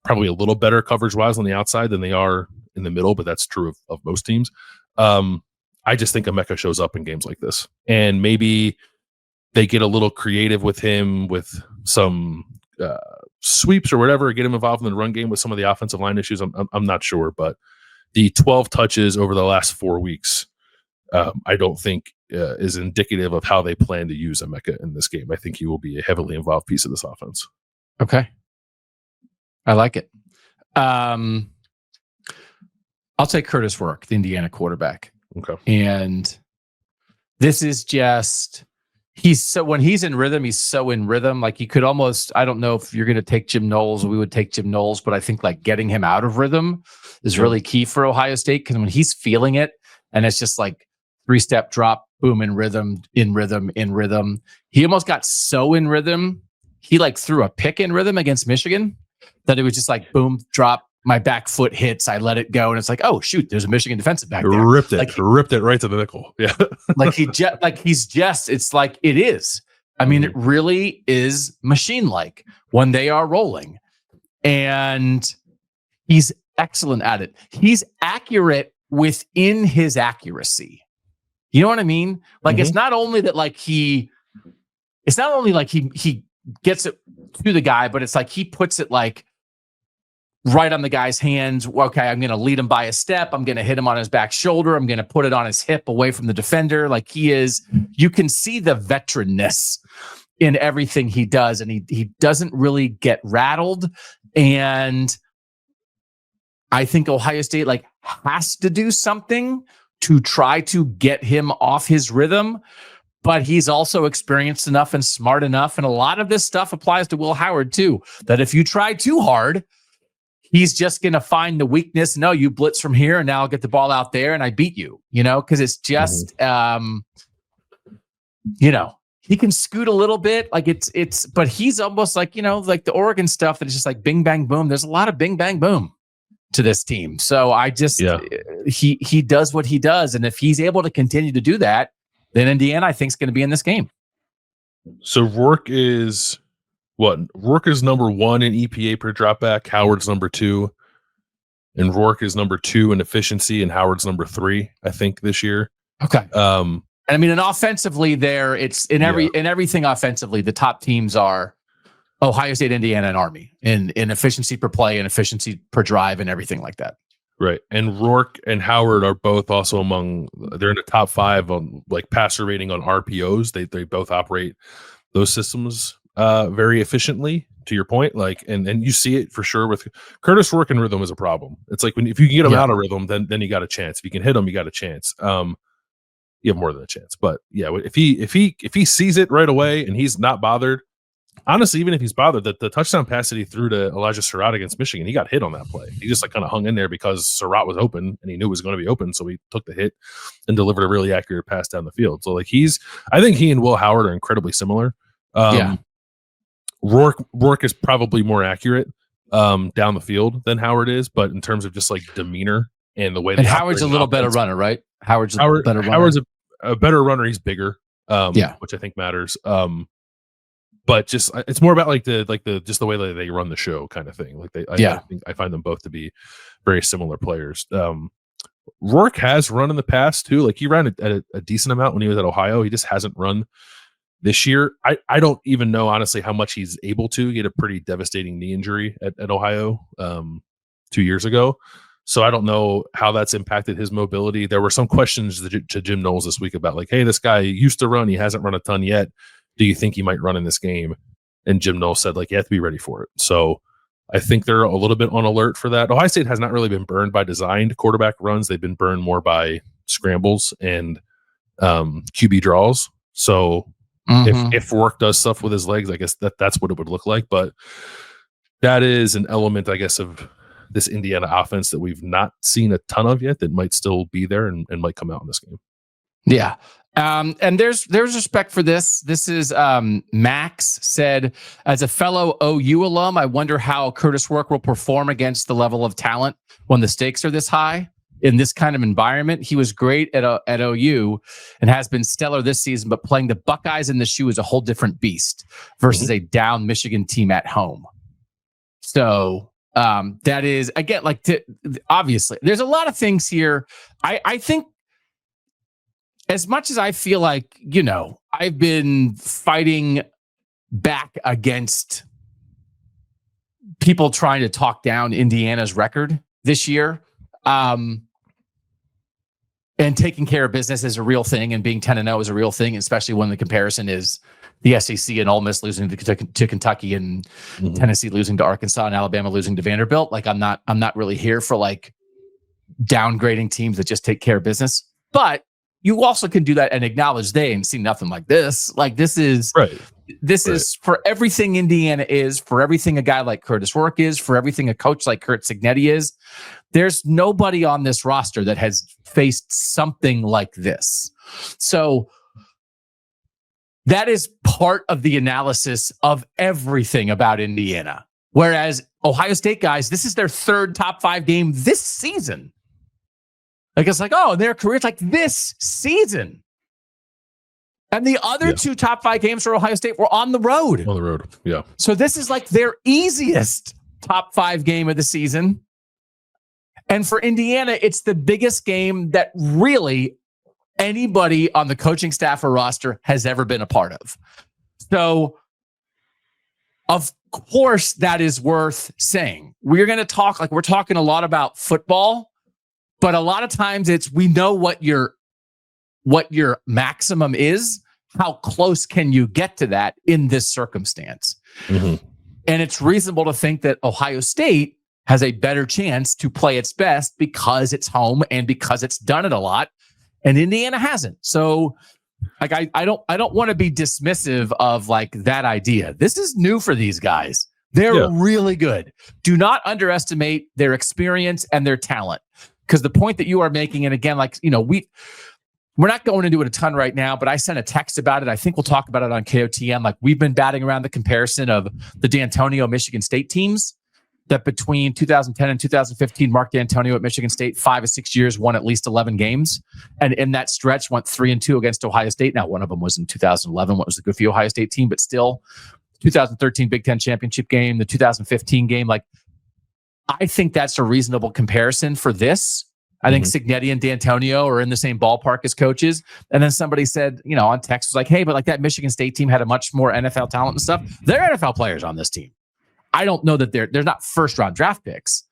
probably a little better coverage wise on the outside than they are in the middle, but that's true of most teams. I just think Emeka shows up in games like this, and maybe they get a little creative with him with some sweeps or whatever, get him involved in the run game with some of the offensive line issues. I'm not sure, but the 12 touches over the last 4 weeks, I don't think is indicative of how they plan to use Emeka in this game. I think he will be a heavily involved piece of this offense. Okay. I like it. I'll take Curtis Rourke, the Indiana quarterback. Okay. And this is just, when he's in rhythm, he's so in rhythm. Like you could almost, I don't know if you're going to take Jim Knowles, we would take Jim Knowles, but I think like getting him out of rhythm is really key for Ohio State. Because when he's feeling it, and it's just like 3-step drop, boom, in rhythm. He almost got so in rhythm, he like threw a pick in rhythm against Michigan that it was just like, boom, drop, my back foot hits, I let it go, and it's like, oh shoot, there's a Michigan defensive back there. Ripped it right to the nickel. Yeah. It's like it is. I mean, it really is machine-like when they are rolling. And he's excellent at it. He's accurate within his accuracy. You know what I mean? Like it's not only that like he gets it to the guy, but it's like he puts it like right on the guy's hands. Okay, I'm going to lead him by a step. I'm going to hit him on his back shoulder. I'm going to put it on his hip away from the defender. Like you can see the veteranness in everything he does. And he doesn't really get rattled. And I think Ohio State like has to do something to try to get him off his rhythm. But he's also experienced enough and smart enough. And a lot of this stuff applies to Will Howard too, that if you try too hard, he's just going to find the weakness. No, you blitz from here and now I'll get the ball out there and I beat you, because it's just, he can scoot a little bit. Like but he's almost like, like the Oregon stuff that is just like bing, bang, boom. There's a lot of bing, bang, boom to this team. So I just, he does what he does. And if he's able to continue to do that, then Indiana, I think, is going to be in this game. So Rourke is what? Rourke is number 1 in EPA per dropback. Howard's number 2. And Rourke is number 2 in efficiency, and Howard's number 3, I think, this year. Okay. And I mean, and offensively there, it's in everything offensively, the top teams are Ohio State, Indiana, and Army in efficiency per play and efficiency per drive and everything like that. Right. And Rourke and Howard are both also they're in the top 5 on like passer rating on RPOs. They both operate those systems very efficiently, to your point. Like, and you see it for sure with Curtis Rourke, and rhythm is a problem. It's like if you can get him out of rhythm, then you got a chance. If you can hit him, you got a chance. you have more than a chance. But yeah, if he sees it right away and he's not bothered, honestly, even if he's bothered, the touchdown pass that he threw to Elijah Surratt against Michigan, he got hit on that play. He just like kind of hung in there because Surratt was open and he knew it was going to be open, so he took the hit and delivered a really accurate pass down the field. So like I think he and Will Howard are incredibly similar. Rourke is probably more accurate down the field than Howard is, but in terms of just like demeanor and the way, and Howard's a little better runner, right? Howard's a better runner. Howard's a better runner. He's bigger, which I think matters. But just it's more about like the just the way that they run the show kind of thing. Like I find them both to be very similar players. Rourke has run in the past too. Like he ran at a decent amount when he was at Ohio. He just hasn't run this year. I don't even know honestly how much he's able to. He had a pretty devastating knee injury at Ohio 2 years ago. So I don't know how that's impacted his mobility. There were some questions to Jim Knowles this week about like, hey, this guy used to run. He hasn't run a ton yet. Do you think he might run in this game? And Jim Knowles said, like, you have to be ready for it. So I think they're a little bit on alert for that. Ohio State has not really been burned by designed quarterback runs. They've been burned more by scrambles and QB draws. So if Rourke does stuff with his legs, I guess that's what it would look like. But that is an element, I guess, of this Indiana offense that we've not seen a ton of yet that might still be there and might come out in this game. Yeah. And there's respect for this. This is Max said, as a fellow OU alum, I wonder how Curtis Rourke will perform against the level of talent when the stakes are this high in this kind of environment. He was great at OU and has been stellar this season, but playing the Buckeyes in the shoe is a whole different beast versus a down Michigan team at home. So that is, again, like obviously there's a lot of things here. I think as much as I feel like, I've been fighting back against people trying to talk down Indiana's record this year, and taking care of business is a real thing, and being 10-0 is a real thing, especially when the comparison is the SEC and Ole Miss losing to Kentucky and Tennessee losing to Arkansas and Alabama losing to Vanderbilt. Like I'm not really here for like downgrading teams that just take care of business, but you also can do that and acknowledge they ain't seen nothing like this. Like this is right. This is for everything Indiana is, for everything a guy like Curtis Rourke is, for everything a coach like Curt Cignetti is. There's nobody on this roster that has faced something like this. So that is part of the analysis of everything about Indiana. Whereas Ohio State guys, this is their third top 5 game this season. Like it's like, oh, their careers like this season. And the other 2 top 5 games for Ohio State were on the road. On the road, yeah. So this is like their easiest top 5 game of the season. And for Indiana, it's the biggest game that really anybody on the coaching staff or roster has ever been a part of. So, of course, that is worth saying. We're going to talk, like we're talking a lot about football, but a lot of times we know what your maximum is. How close can you get to that in this circumstance? And it's reasonable to think that Ohio State has a better chance to play its best because it's home and because it's done it a lot, and Indiana hasn't. So like I don't want to be dismissive of like that idea. This is new for these guys. They're really good. Do not underestimate their experience and their talent. Because the point that you are making, and again, like, we're not going into it a ton right now, but I sent a text about it. I think we'll talk about it on KOTM. Like we've been batting around the comparison of the D'Antonio Michigan State teams that between 2010 and 2015, Mark D'Antonio at Michigan State, 5 or 6 years, won at least 11 games. And in that stretch went 3-2 against Ohio State. Now, one of them was in 2011, what was the goofy Ohio State team, but still 2013 Big Ten championship game, the 2015 game. Like, I think that's a reasonable comparison for this. I think Cignetti and D'Antonio are in the same ballpark as coaches. And then somebody said, on text was like, hey, but like that Michigan State team had a much more NFL talent and stuff. They're NFL players on this team. I don't know that they're not first round draft picks,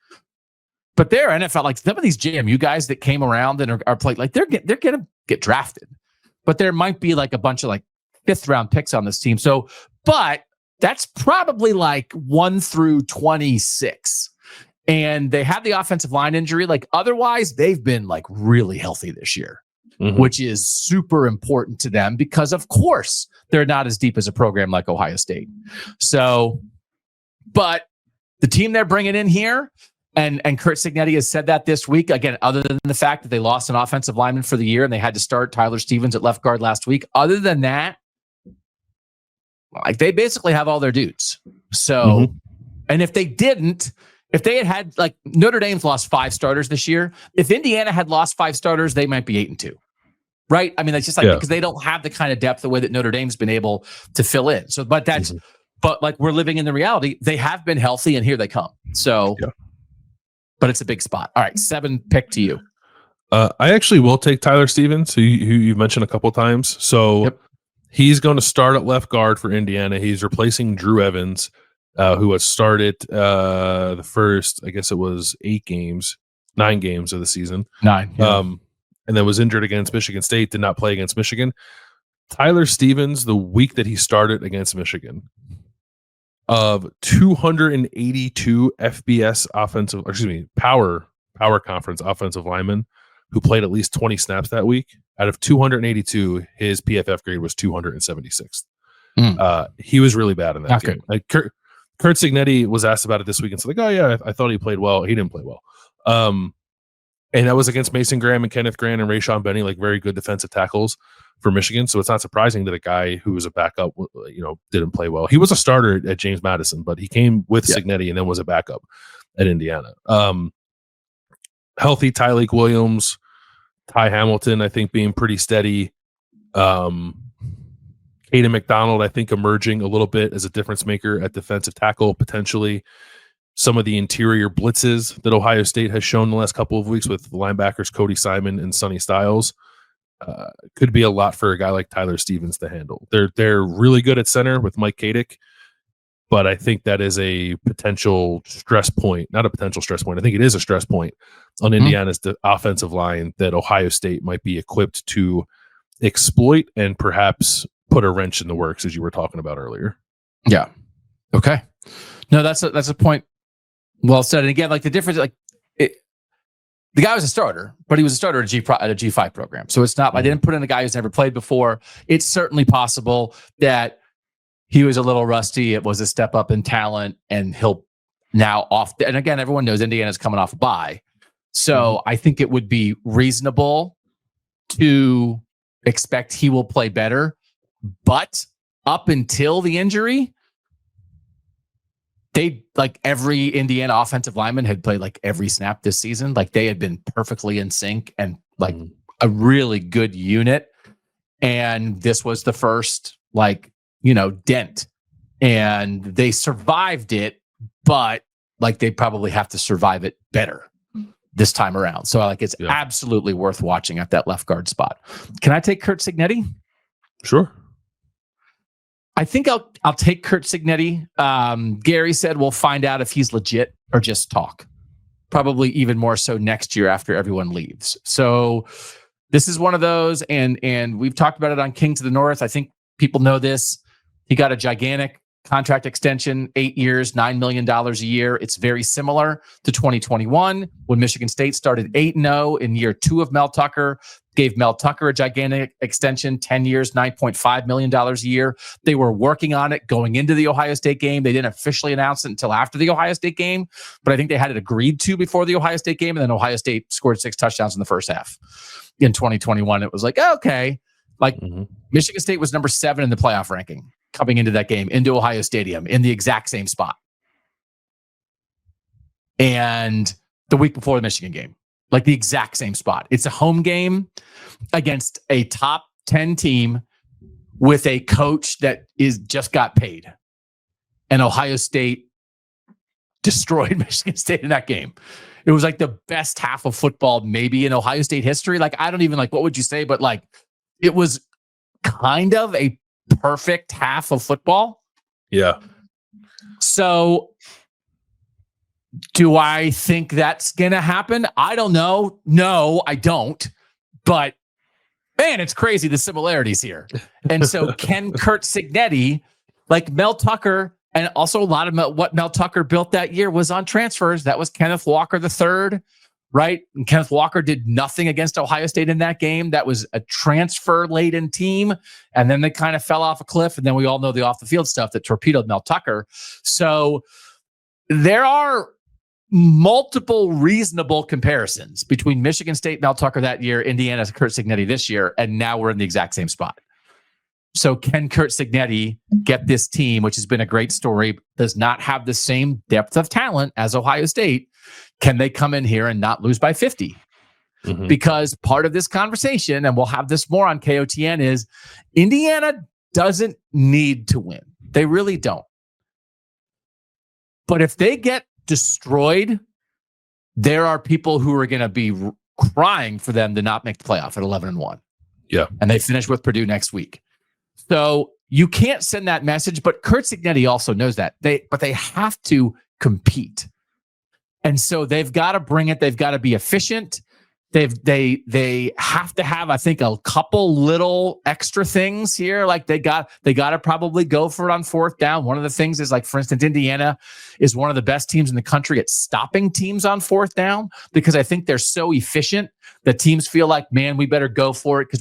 but they're NFL. Like some of these JMU guys that came around and are played, like they're going to get drafted, but there might be like a bunch of like 5th round picks on this team. So, but that's probably like 1 through 26. And they had the offensive line injury. Like otherwise, they've been like really healthy this year. which is super important to them because, of course, they're not as deep as a program like Ohio State. So, but the team they're bringing in here, and Curt Cignetti has said that this week, again, other than the fact that they lost an offensive lineman for the year and they had to start Tyler Stevens at left guard last week. Other than that, like they basically have all their dudes. So, and if they didn't, if they had like Notre Dame's lost 5 starters this year, if Indiana had lost 5 starters, they might be 8-2. Right? I mean, that's just like because they don't have the kind of depth the way that Notre Dame's been able to fill in. So, but that's but like we're living in the reality. They have been healthy, and here they come. So, but it's a big spot. All right, 7 pick to you. I actually will take Tyler Stevens, who you've mentioned a couple times. So he's going to start at left guard for Indiana. He's replacing Drew Evans, who has started the first, I guess it was 9 games of the season. 9. Yeah. And then was injured against Michigan State, did not play against Michigan. Tyler Stevens, the week that he started against Michigan, of 282 power conference offensive linemen who played at least 20 snaps that week. Out of 282, his PFF grade was 276th. He was really bad in that game. Like Curt Cignetti was asked about it this week and said, like, oh yeah, I thought he played well. He didn't play well. And that was against Mason Graham and Kenneth Grant and Rayshon Benny, like very good defensive tackles for Michigan. So it's not surprising that a guy who was a backup, didn't play well. He was a starter at James Madison, but he came with Cignetti and then was a backup at Indiana. Healthy Tyleik Williams, Ty Hamilton, I think being pretty steady. Caden McDonald, I think emerging a little bit as a difference maker at defensive tackle, potentially. Some of the interior blitzes that Ohio State has shown the last couple of weeks with linebackers Cody Simon and Sonny Styles could be a lot for a guy like Tyler Stevens to handle. They're really good at center with Mike Kadick, but I think that is a potential stress point. Not a potential stress point. I think it is a stress point on Indiana's offensive line that Ohio State might be equipped to exploit and perhaps put a wrench in the works, as you were talking about earlier. Yeah. Okay. No, that's a point. Well said. And again, like the difference, the guy was a starter, but he was a starter at a G5 program. So it's not, I didn't put in a guy who's never played before. It's certainly possible that he was a little rusty. It was a step up in talent, and he'll now and again, everyone knows Indiana's coming off a bye. So I think it would be reasonable to expect he will play better. But up until the injury, they, like every Indiana offensive lineman had played like every snap this season. Like they had been perfectly in sync and like a really good unit. And this was the first dent, and they survived it, but like they probably have to survive it better this time around. So like it's absolutely worth watching at that left guard spot. Can I take Curt Cignetti? Sure. I think I'll take Curt Cignetti. Gary said we'll find out if he's legit or just talk. Probably even more so next year after everyone leaves. So this is one of those, and we've talked about it on King to the North. I think people know this. He got a gigantic contract extension, 8 years, $9 million a year. It's very similar to 2021 when Michigan State started 8-0 in year 2 of Mel Tucker. Gave Mel Tucker a gigantic extension, 10 years, $9.5 million a year. They were working on it going into the Ohio State game. They didn't officially announce it until after the Ohio State game, but I think they had it agreed to before the Ohio State game, and then Ohio State scored 6 touchdowns in the first half. In 2021, it was like, okay. Michigan State was number 7 in the playoff ranking coming into that game, into Ohio Stadium, in the exact same spot. And the week before the Michigan game, like the exact same spot. It's a home game against a top 10 team with a coach that just got paid. And Ohio State destroyed Michigan State in that game. It was like the best half of football maybe in Ohio State history. Like, I don't even what would you say? But like, it was kind of a perfect half of football. Yeah. So do I think that's going to happen? I don't know. No, I don't. But man, it's crazy the similarities here. And so can Curt Cignetti, like Mel Tucker, and also a lot of what Mel Tucker built that year was on transfers. That was Kenneth Walker III. right? And Kenneth Walker did nothing against Ohio State in that game. That was a transfer-laden team, and then they kind of fell off a cliff, and then we all know the off-the-field stuff that torpedoed Mel Tucker. So there are multiple reasonable comparisons between Michigan State, Mel Tucker that year, Indiana's Curt Cignetti this year, and now we're in the exact same spot. So can Curt Cignetti get this team, which has been a great story, does not have the same depth of talent as Ohio State? Can they come in here and not lose by 50? Mm-hmm. Because part of this conversation, and we'll have this more on KOTN, is Indiana doesn't need to win. They really don't. But if they get destroyed, there are people who are going to be crying for them to not make the playoff at 11-1. Yeah. And they finish with Purdue next week. So you can't send that message, but Curt Cignetti also knows that. But they have to compete. And so they've got to bring it. They've got to be efficient. They have to have, I think, a couple little extra things here. Like they got to probably go for it on fourth down. One of the things is, like, for instance, Indiana is one of the best teams in the country at stopping teams on fourth down, because I think they're so efficient that teams feel like, man, we better go for it, because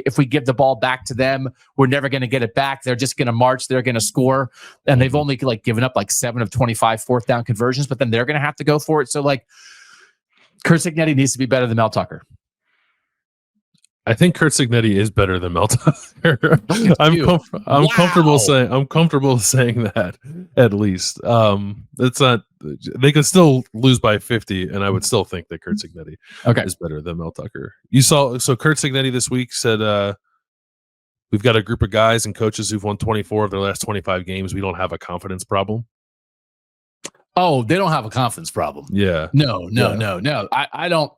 if we give the ball back to them, we're never going to get it back. They're just going to march. They're going to score. And they've only given up 7 of 25 fourth down conversions, but then they're going to have to go for it. So Curt Cignetti needs to be better than Mel Tucker. I think Curt Cignetti is better than Mel Tucker. I'm comfortable saying that, at least. It's not. They could still lose by 50, and I would still think that Curt Cignetti is better than Mel Tucker. So Curt Cignetti this week said, we've got a group of guys and coaches who've won 24 of their last 25 games. We don't have a confidence problem. Oh, they don't have a confidence problem. Yeah. No. I don't.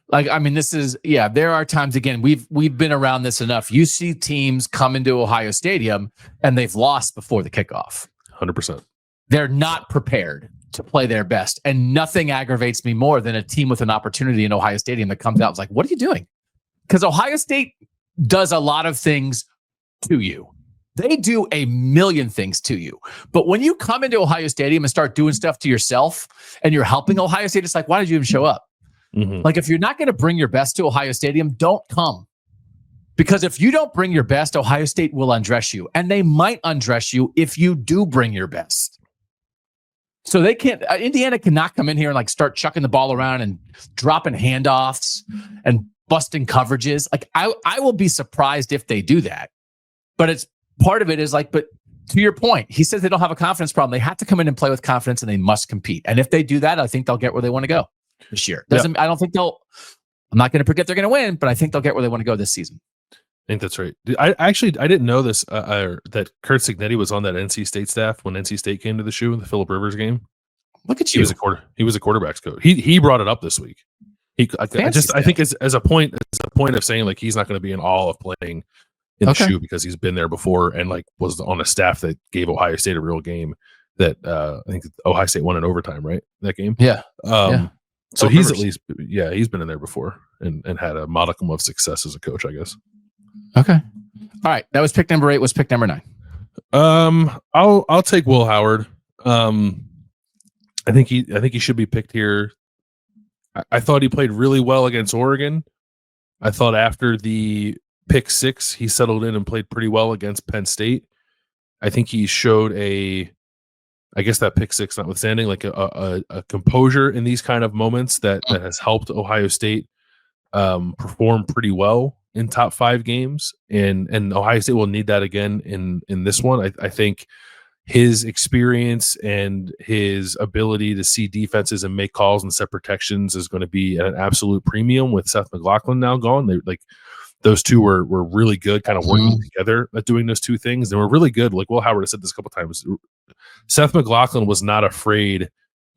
This is, there are times, again, we've been around this enough. You see teams come into Ohio Stadium and they've lost before the kickoff. 100%. They're not prepared to play their best. And nothing aggravates me more than a team with an opportunity in Ohio Stadium that comes out and is like, what are you doing? Because Ohio State does a lot of things to you. They do a million things to you. But when you come into Ohio Stadium and start doing stuff to yourself and you're helping Ohio State, it's like, why did you even show up? Mm-hmm. If you're not going to bring your best to Ohio Stadium, don't come. Because if you don't bring your best, Ohio State will undress you. And they might undress you if you do bring your best. So they can't, Indiana cannot come in here and start chucking the ball around and dropping handoffs and busting coverages. I will be surprised if they do that. But it's part of it is but to your point, he says they don't have a confidence problem. They have to come in and play with confidence, and they must compete. And if they do that, I think they'll get where they want to go this year. I don't think I'm not going to predict they're going to win, but I think they'll get where they want to go this season. I think that's right. I didn't know this, that Curt Cignetti was on that NC State staff when NC State came to the shoe in the Phillip Rivers game. Look at you. He was a quarterback's coach. He brought it up this week. I think as a point of saying he's not going to be in awe of playing in the shoe because he's been there before and was on a staff that gave Ohio State a real game that I think Ohio State won in overtime, right? That game. Yeah. So he's at least, he's been in there before and had a modicum of success as a coach, I guess. Okay. All right. That was pick number 8. Was pick number 9? I'll take Will Howard. I think he should be picked here. I thought he played really well against Oregon. I thought after the pick 6, he settled in and played pretty well against Penn State. I think he showed I guess that pick 6 notwithstanding, a composure in these kind of moments that has helped Ohio State perform pretty well in top 5 games. And Ohio State will need that again in this one. I think his experience and his ability to see defenses and make calls and set protections is going to be at an absolute premium with Seth McLaughlin now gone. Those two were really good, kind of working together at doing those two things. They were really good. Will Howard has said this a couple times. Seth McLaughlin was not afraid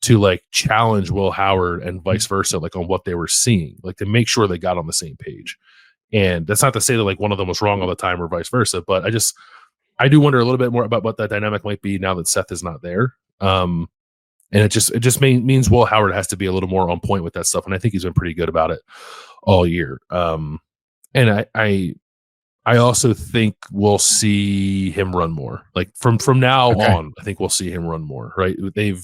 to challenge Will Howard and vice versa, on what they were seeing, to make sure they got on the same page. And that's not to say that one of them was wrong all the time or vice versa, but I do wonder a little bit more about what that dynamic might be now that Seth is not there. And it just means Will Howard has to be a little more on point with that stuff. And I think he's been pretty good about it all year. And I I also think we'll see him run more. Like from now on, I think we'll see him run more. Right? They've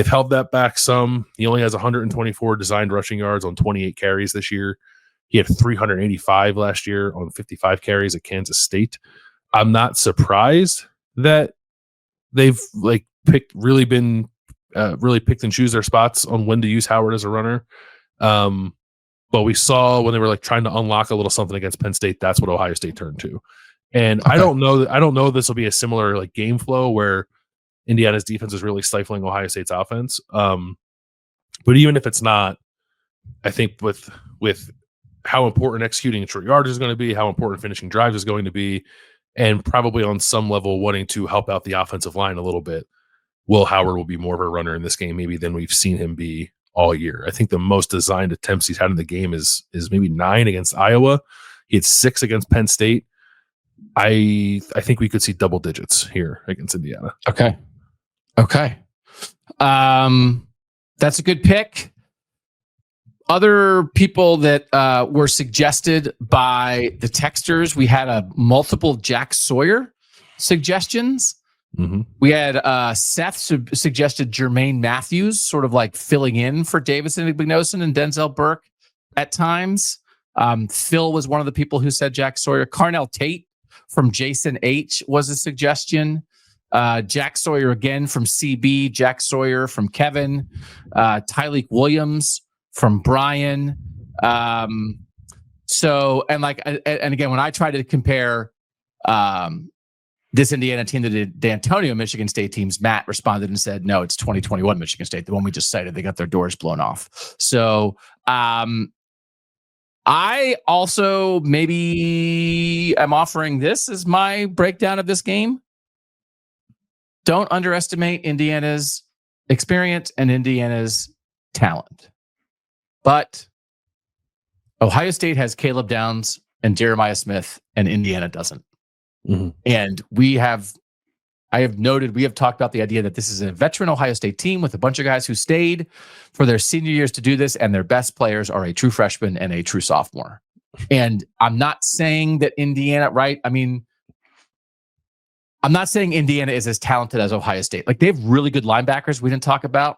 held that back some. He only has 124 designed rushing yards on 28 carries this year. He had 385 last year on 55 carries at Kansas State. I'm not surprised that they've picked and choose their spots on when to use Howard as a runner. But we saw when they were trying to unlock a little something against Penn State, that's what Ohio State turned to. And I don't know this will be a similar game flow where Indiana's defense is really stifling Ohio State's offense. But even if it's not, I think with how important executing short yardage is going to be, how important finishing drives is going to be, and probably on some level wanting to help out the offensive line a little bit, Will Howard will be more of a runner in this game maybe than we've seen him be all year. I think the most designed attempts he's had in the game is maybe 9 against Iowa. He had 6 against Penn State. I think we could see double digits here against Indiana. Okay. That's a good pick. Other people that were suggested by the texters, we had multiple Jack Sawyer suggestions. Mm-hmm. We had Seth suggested Jermaine Matthews, sort of filling in for Davison Igbinosun and Denzel Burke at times. Phil was one of the people who said Jack Sawyer. Carnell Tate from Jason H was a suggestion. Jack Sawyer again from CB. Jack Sawyer from Kevin. Tyleek Williams from Brian. And again, when I try to compare this Indiana team to the D'Antonio Michigan State teams, Matt responded and said, no, it's 2021 Michigan State, the one we just cited. They got their doors blown off. So I also maybe am offering this as my breakdown of this game. Don't underestimate Indiana's experience and Indiana's talent. But Ohio State has Caleb Downs and Jeremiah Smith, and Indiana doesn't. Mm-hmm. And we have talked about the idea that this is a veteran Ohio State team with a bunch of guys who stayed for their senior years to do this, and their best players are a true freshman and a true sophomore. And I'm not saying that Indiana, right? I mean, I'm not saying Indiana is as talented as Ohio State. They have really good linebackers we didn't talk about.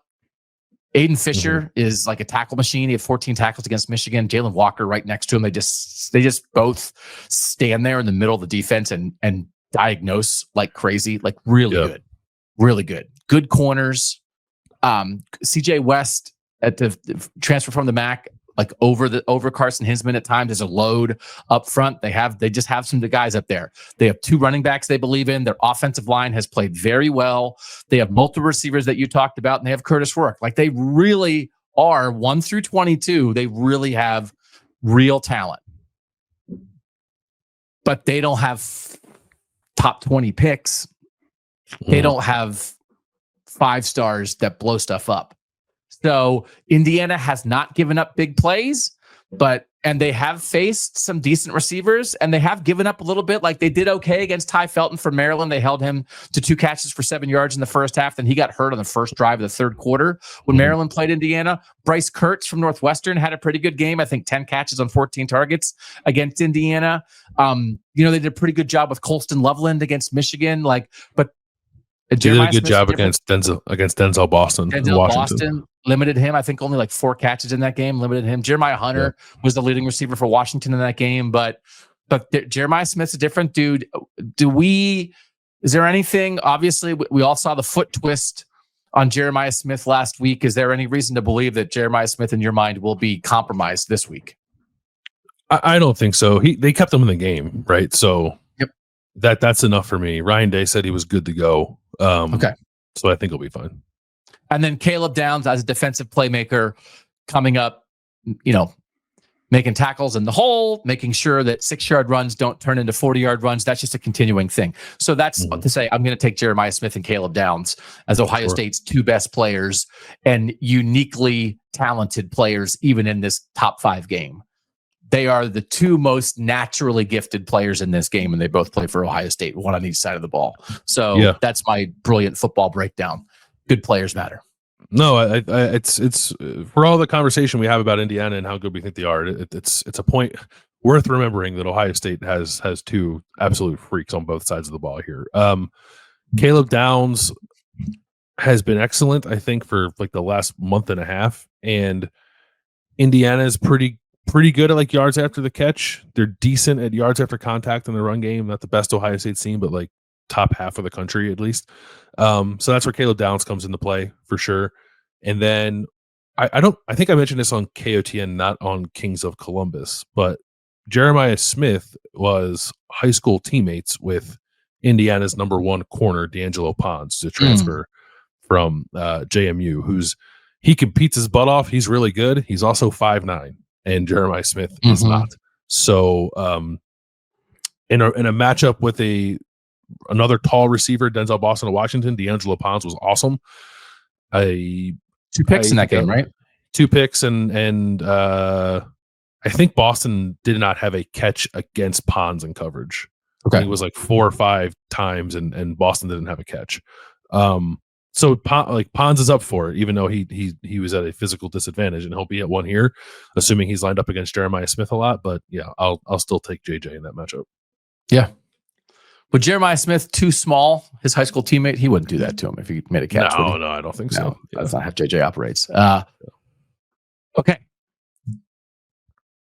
Aiden Fisher is a tackle machine. He had 14 tackles against Michigan. Jalen Walker right next to him. They just both stand there in the middle of the defense and diagnose like crazy. Really good. Good corners. CJ West at the transfer from the MAC, over Carson Hinzman at times as a load up front. They just have some of the guys up there. They have 2 running backs they believe in. Their offensive line has played very well. They have multiple receivers that you talked about, and they have Curtis Rourke. They really are 1 through 22. They really have real talent, but they don't have top 20 picks. They don't have 5 stars that blow stuff up. So Indiana has not given up big plays, and they have faced some decent receivers, and they have given up a little bit. They did okay against Ty Felton for Maryland. They held him to 2 catches for 7 yards in the first half. Then he got hurt on the first drive of the third quarter when Maryland played Indiana. Bryce Kurtz from Northwestern had a pretty good game. I think 10 catches on 14 targets against Indiana. They did a pretty good job with Colston Loveland against Michigan. But they did a good job against Denzel Boston. Boston limited him. I think only 4 catches in that game. Limited him. Jeremiah Hunter was the leading receiver for Washington in that game. But Jeremiah Smith's a different dude. Is there anything? Obviously, we all saw the foot twist on Jeremiah Smith last week. Is there any reason to believe that Jeremiah Smith, in your mind, will be compromised this week? I don't think so. They kept him in the game, right? So that's enough for me. Ryan Day said he was good to go. Okay. So I think he'll be fine. And then Caleb Downs as a defensive playmaker coming up, making tackles in the hole, making sure that 6-yard runs don't turn into 40-yard runs. That's just a continuing thing. So that's to say, I'm going to take Jeremiah Smith and Caleb Downs as Ohio State's 2 best players and uniquely talented players, even in this top 5 game. They are the 2 most naturally gifted players in this game, and they both play for Ohio State, one on each side of the ball. So that's my brilliant football breakdown. Good players matter. No, it's for all the conversation we have about Indiana and how good we think they are. It's a point. worth remembering that Ohio State has two absolute freaks on both sides of the ball here. Caleb Downs has been excellent, I think, for like the last month and a half, and Indiana is pretty good at like yards after the catch. They're decent at yards after contact in the run game. Not the best Ohio State's seen, but like top half of the country at least. So that's where Caleb Downs comes into play for sure. And then I think I mentioned this on KOTN, not on Kings of Columbus, but Jeremiah Smith was high school teammates with Indiana's number one corner, D'Angelo Pons, to transfer from JMU, he competes his butt off. He's really good. He's also 5'9", and Jeremiah Smith is not. So in a matchup with another tall receiver, Denzel Boston of Washington, D'Angelo Pons was awesome. 2 picks in that game, right? 2 picks, and I think Boston did not have a catch against Pons in coverage. Okay. I think it was like 4 or 5 times, and Boston didn't have a catch. So Pons is up for it, even though he was at a physical disadvantage, and he'll be at one here, assuming he's lined up against Jeremiah Smith a lot. But yeah, I'll still take JJ in that matchup. Yeah. Would Jeremiah Smith too small, his high school teammate? He wouldn't do that to him if he made a catch. No, I don't think so. Yeah. That's not how JJ operates. Okay.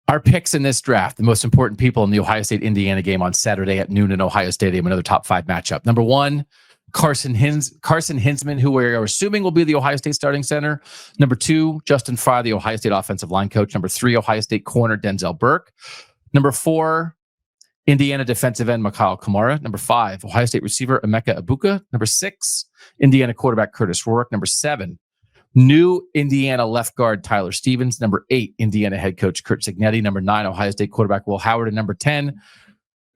Our picks in this draft, the most important people in the Ohio State-Indiana game on Saturday at noon in Ohio Stadium, another top 5 matchup. Number 1, Carson Hinzman, who we're assuming will be the Ohio State starting center. Number 2, Justin Fry, the Ohio State offensive line coach. Number 3, Ohio State corner Denzel Burke. Number 4, Indiana defensive end Mikhail Kamara. Number 5, Ohio State receiver Emeka Ibuka. Number 6, Indiana quarterback Curtis Rourke. Number 7, new Indiana left guard Tyler Stevens. Number 8, Indiana head coach Kurt Cignetti. Number 9, Ohio State quarterback Will Howard. And number 10,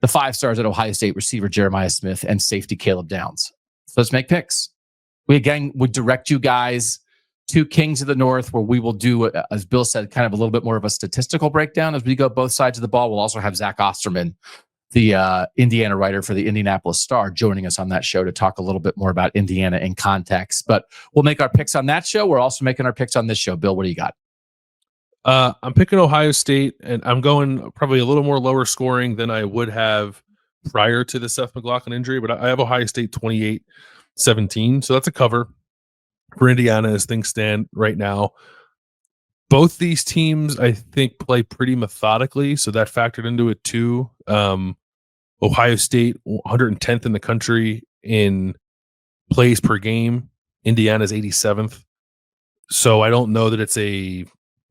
the 5 stars at Ohio State receiver Jeremiah Smith and safety Caleb Downs. So let's make picks. We again would direct you guys to Kings of the North, where we will do, as Bill said, kind of a little bit more of a statistical breakdown as we go both sides of the ball. We'll also have Zach Osterman, the Indiana writer for the Indianapolis Star, joining us on that show to talk a little bit more about Indiana in context. But we'll make our picks on that show. We're also making our picks on this show. Bill, what do you got? I'm picking Ohio State, and I'm going probably a little more lower scoring than I would have prior to the Seth McLaughlin injury, but I have Ohio State 28-17. So that's a cover for Indiana as things stand right now. Both these teams, I think, play pretty methodically, so that factored into it too. Ohio State 110th in the country in plays per game. Indiana's 87th. So I don't know that it's a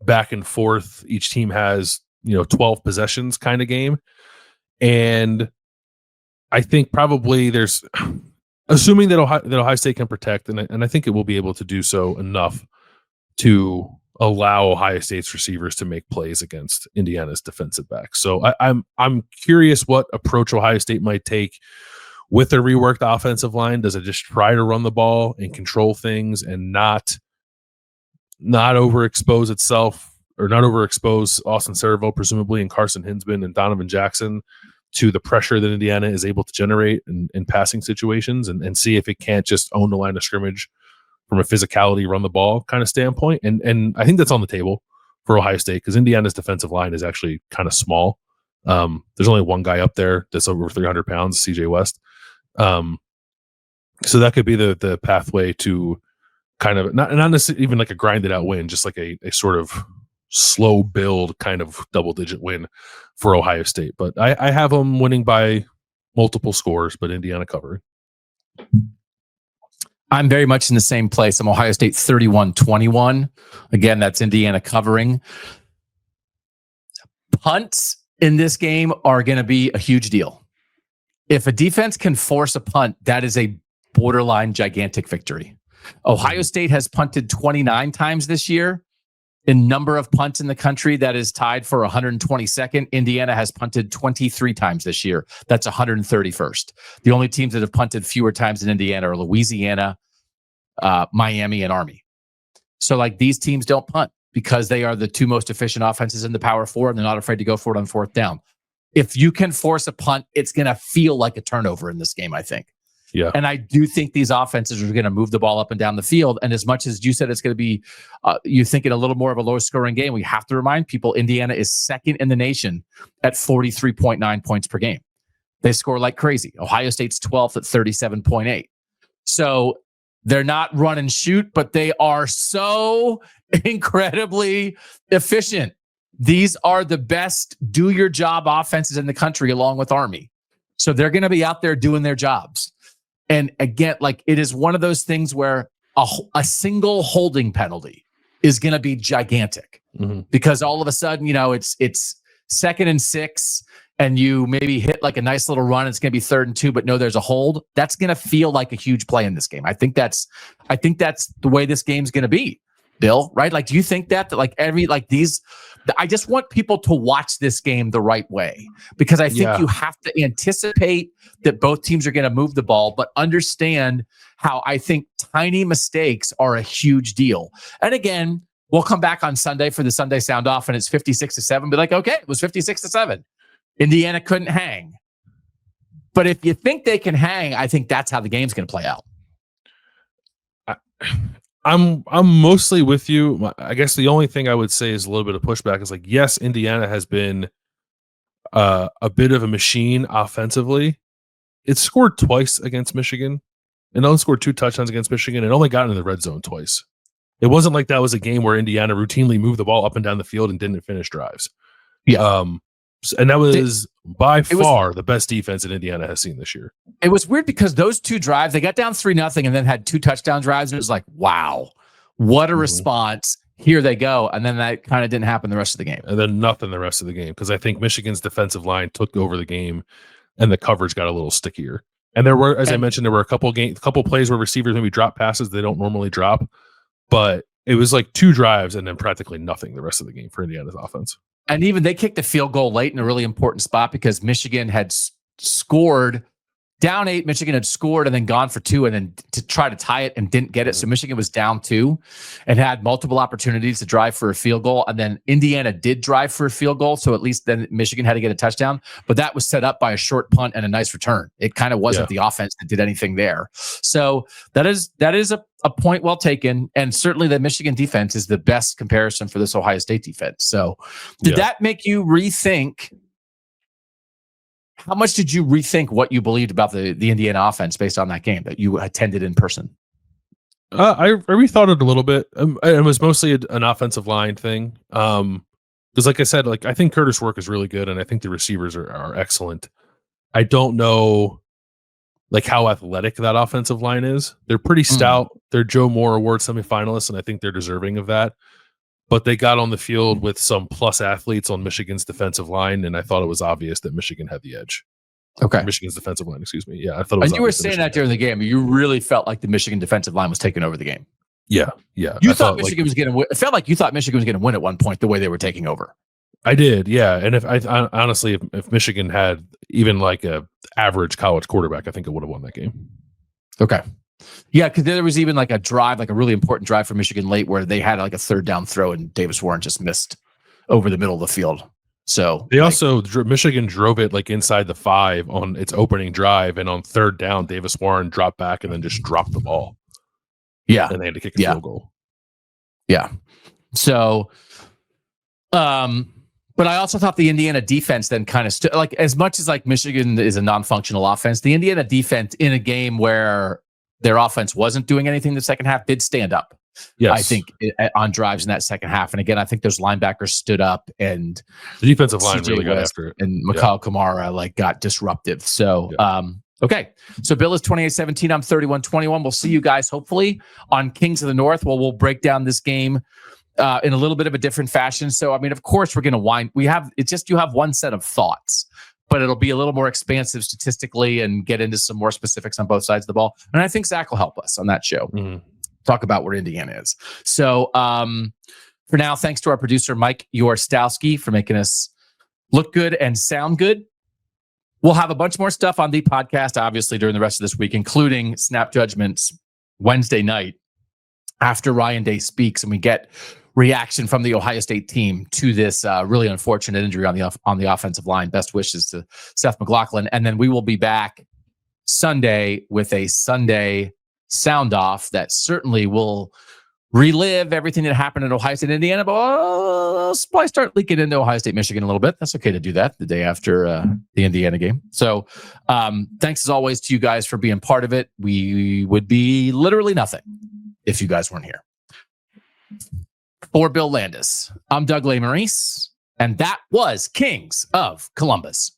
back and forth. Each team has 12 possessions kind of game. And I think probably there's, assuming that Ohio State can protect, and I think it will be able to do so enough to allow Ohio State's receivers to make plays against Indiana's defensive backs. So I'm curious what approach Ohio State might take with their reworked offensive line. Does it just try to run the ball and control things and not overexpose itself, or not overexpose Austin Servo, presumably, and Carson Hinzman and Donovan Jackson to the pressure that Indiana is able to generate in passing situations, and see if it can't just own the line of scrimmage from a physicality, run the ball kind of standpoint. And I think that's on the table for Ohio State, because Indiana's defensive line is actually kind of small. There's only one guy up there that's over 300 pounds, CJ West. So that could be the pathway to kind of not necessarily even like a grinded out win, just like a sort of slow build kind of double digit win for Ohio State. But I have them winning by multiple scores, but Indiana covering. I'm very much in the same place. I'm Ohio State 31-21. Again, that's Indiana covering. Punts in this game are going to be a huge deal. If a defense can force a punt, that is a borderline gigantic victory. Ohio State has punted 29 times this year. In number of punts in the country, that is tied for 122nd. Indiana has punted 23 times this year. That's 131st. The only teams that have punted fewer times than Indiana are Louisiana, Miami, and Army. So like these teams don't punt because they are the 2 most efficient offenses in the Power 4, and they're not afraid to go for it on 4th down. If you can force a punt, it's going to feel like a turnover in this game, I think. Yeah. And I do think these offenses are going to move the ball up and down the field. And as much as you said it's going to be, you thinking a little more of a low scoring game, we have to remind people Indiana is second in the nation at 43.9 points per game. They score like crazy. Ohio State's 12th at 37.8. So they're not run and shoot, but they are so incredibly efficient. These are the best do your job offenses in the country, along with Army. So they're going to be out there doing their jobs. And again, like, it is one of those things where a single holding penalty is going to be gigantic, because all of a sudden, it's 2nd and 6, and you maybe hit like a nice little run. It's going to be 3rd and 2, but no, there's a hold. That's going to feel like a huge play in this game. I think that's the way this game's going to be, Bill, right? Like, do you think that I just want people to watch this game the right way, because I think you have to anticipate that both teams are going to move the ball, but understand how I think tiny mistakes are a huge deal. And again, we'll come back on Sunday for the Sunday sound off, and it's 56-7. Be like, okay, it was 56-7. Indiana couldn't hang. But if you think they can hang, I think that's how the game's going to play out. I'm mostly with you. I guess the only thing I would say is a little bit of pushback is, like, yes, Indiana has been a bit of a machine offensively. It scored twice against Michigan. It only scored 2 touchdowns against Michigan, and only got into the red zone twice. It wasn't like that was a game where Indiana routinely moved the ball up and down the field and didn't finish drives. Yeah. And that was by far the best defense that Indiana has seen this year. It was weird because those 2 drives, they got down 3-0 and then had 2 touchdown drives. And it was like, wow, what a response. Here they go. And then that kind of didn't happen the rest of the game. And then nothing the rest of the game, because I think Michigan's defensive line took over the game and the coverage got a little stickier. And there were, as I mentioned, there were a couple plays where receivers maybe drop passes they don't normally drop. But it was like 2 drives and then practically nothing the rest of the game for Indiana's offense. And even they kicked a field goal late in a really important spot because Michigan had scored down 8. Michigan had scored and then gone for 2 and then to try to tie it and didn't get it. So Michigan was down 2 and had multiple opportunities to drive for a field goal. And then Indiana did drive for a field goal. So at least then Michigan had to get a touchdown, but that was set up by a short punt and a nice return. It kind of wasn't the offense that did anything there. So that is a point well taken. And certainly the Michigan defense is the best comparison for this Ohio State defense. So did that make you rethink? How much did you rethink what you believed about the Indiana offense based on that game that you attended in person? I rethought it a little bit. It was mostly an offensive line thing. Because like I said, like, I think Curtis Work is really good, and I think the receivers are excellent. I don't know, like, how athletic that offensive line is. They're pretty stout. They're Joe Moore Award semifinalists, and I think they're deserving of that. But they got on the field with some plus athletes on Michigan's defensive line, and I thought it was obvious that Michigan had the edge. Okay. Michigan's defensive line, excuse me. Yeah, I thought it was. And you were saying that during the game. You really felt like the Michigan defensive line was taking over the game. Yeah. You thought Michigan was going to win. It felt like you thought Michigan was going to win at one point the way they were taking over. I did, yeah. And honestly, if Michigan had even like a average college quarterback, I think it would have won that game. Okay. Yeah, because there was even like a drive, like a really important drive for Michigan late where they had like a 3rd down throw and Davis Warren just missed over the middle of the field. So they Michigan drove it like inside the 5 on its opening drive, and on 3rd down, Davis Warren dropped back and then just dropped the ball. Yeah. And they had to kick a field goal. Yeah. So, but I also thought the Indiana defense then kind of stood, like, as much as like Michigan is a non-functional offense, the Indiana defense in a game where their offense wasn't doing anything in the second half did stand up. Yes. I think on drives in that second half. And again, I think those linebackers stood up, and the defensive line really got after it. And Mikhail Kamara like got disruptive. So, okay. So Bill is 28-17. I'm 31-21. We'll see you guys hopefully on Kings of the North. Well, we'll break down this game in a little bit of a different fashion. So, I mean, of course we're going to you have one set of thoughts, but it'll be a little more expansive statistically and get into some more specifics on both sides of the ball. And I think Zach will help us on that show. Talk about where Indiana is. So for now, thanks to our producer, Mike Yorstowski, for making us look good and sound good. We'll have a bunch more stuff on the podcast, obviously, during the rest of this week, including Snap Judgments Wednesday night after Ryan Day speaks, and we get reaction from the Ohio State team to this really unfortunate injury on the offensive line. Best wishes to Seth McLaughlin. And then we will be back Sunday with a Sunday sound off that certainly will relive everything that happened at Ohio State, Indiana, but we'll probably start leaking into Ohio State, Michigan a little bit. That's okay to do that the day after the Indiana game. So thanks as always to you guys for being part of it. We would be literally nothing if you guys weren't here. For Bill Landis, I'm Doug Lesmerises, and that was Kings of Columbus.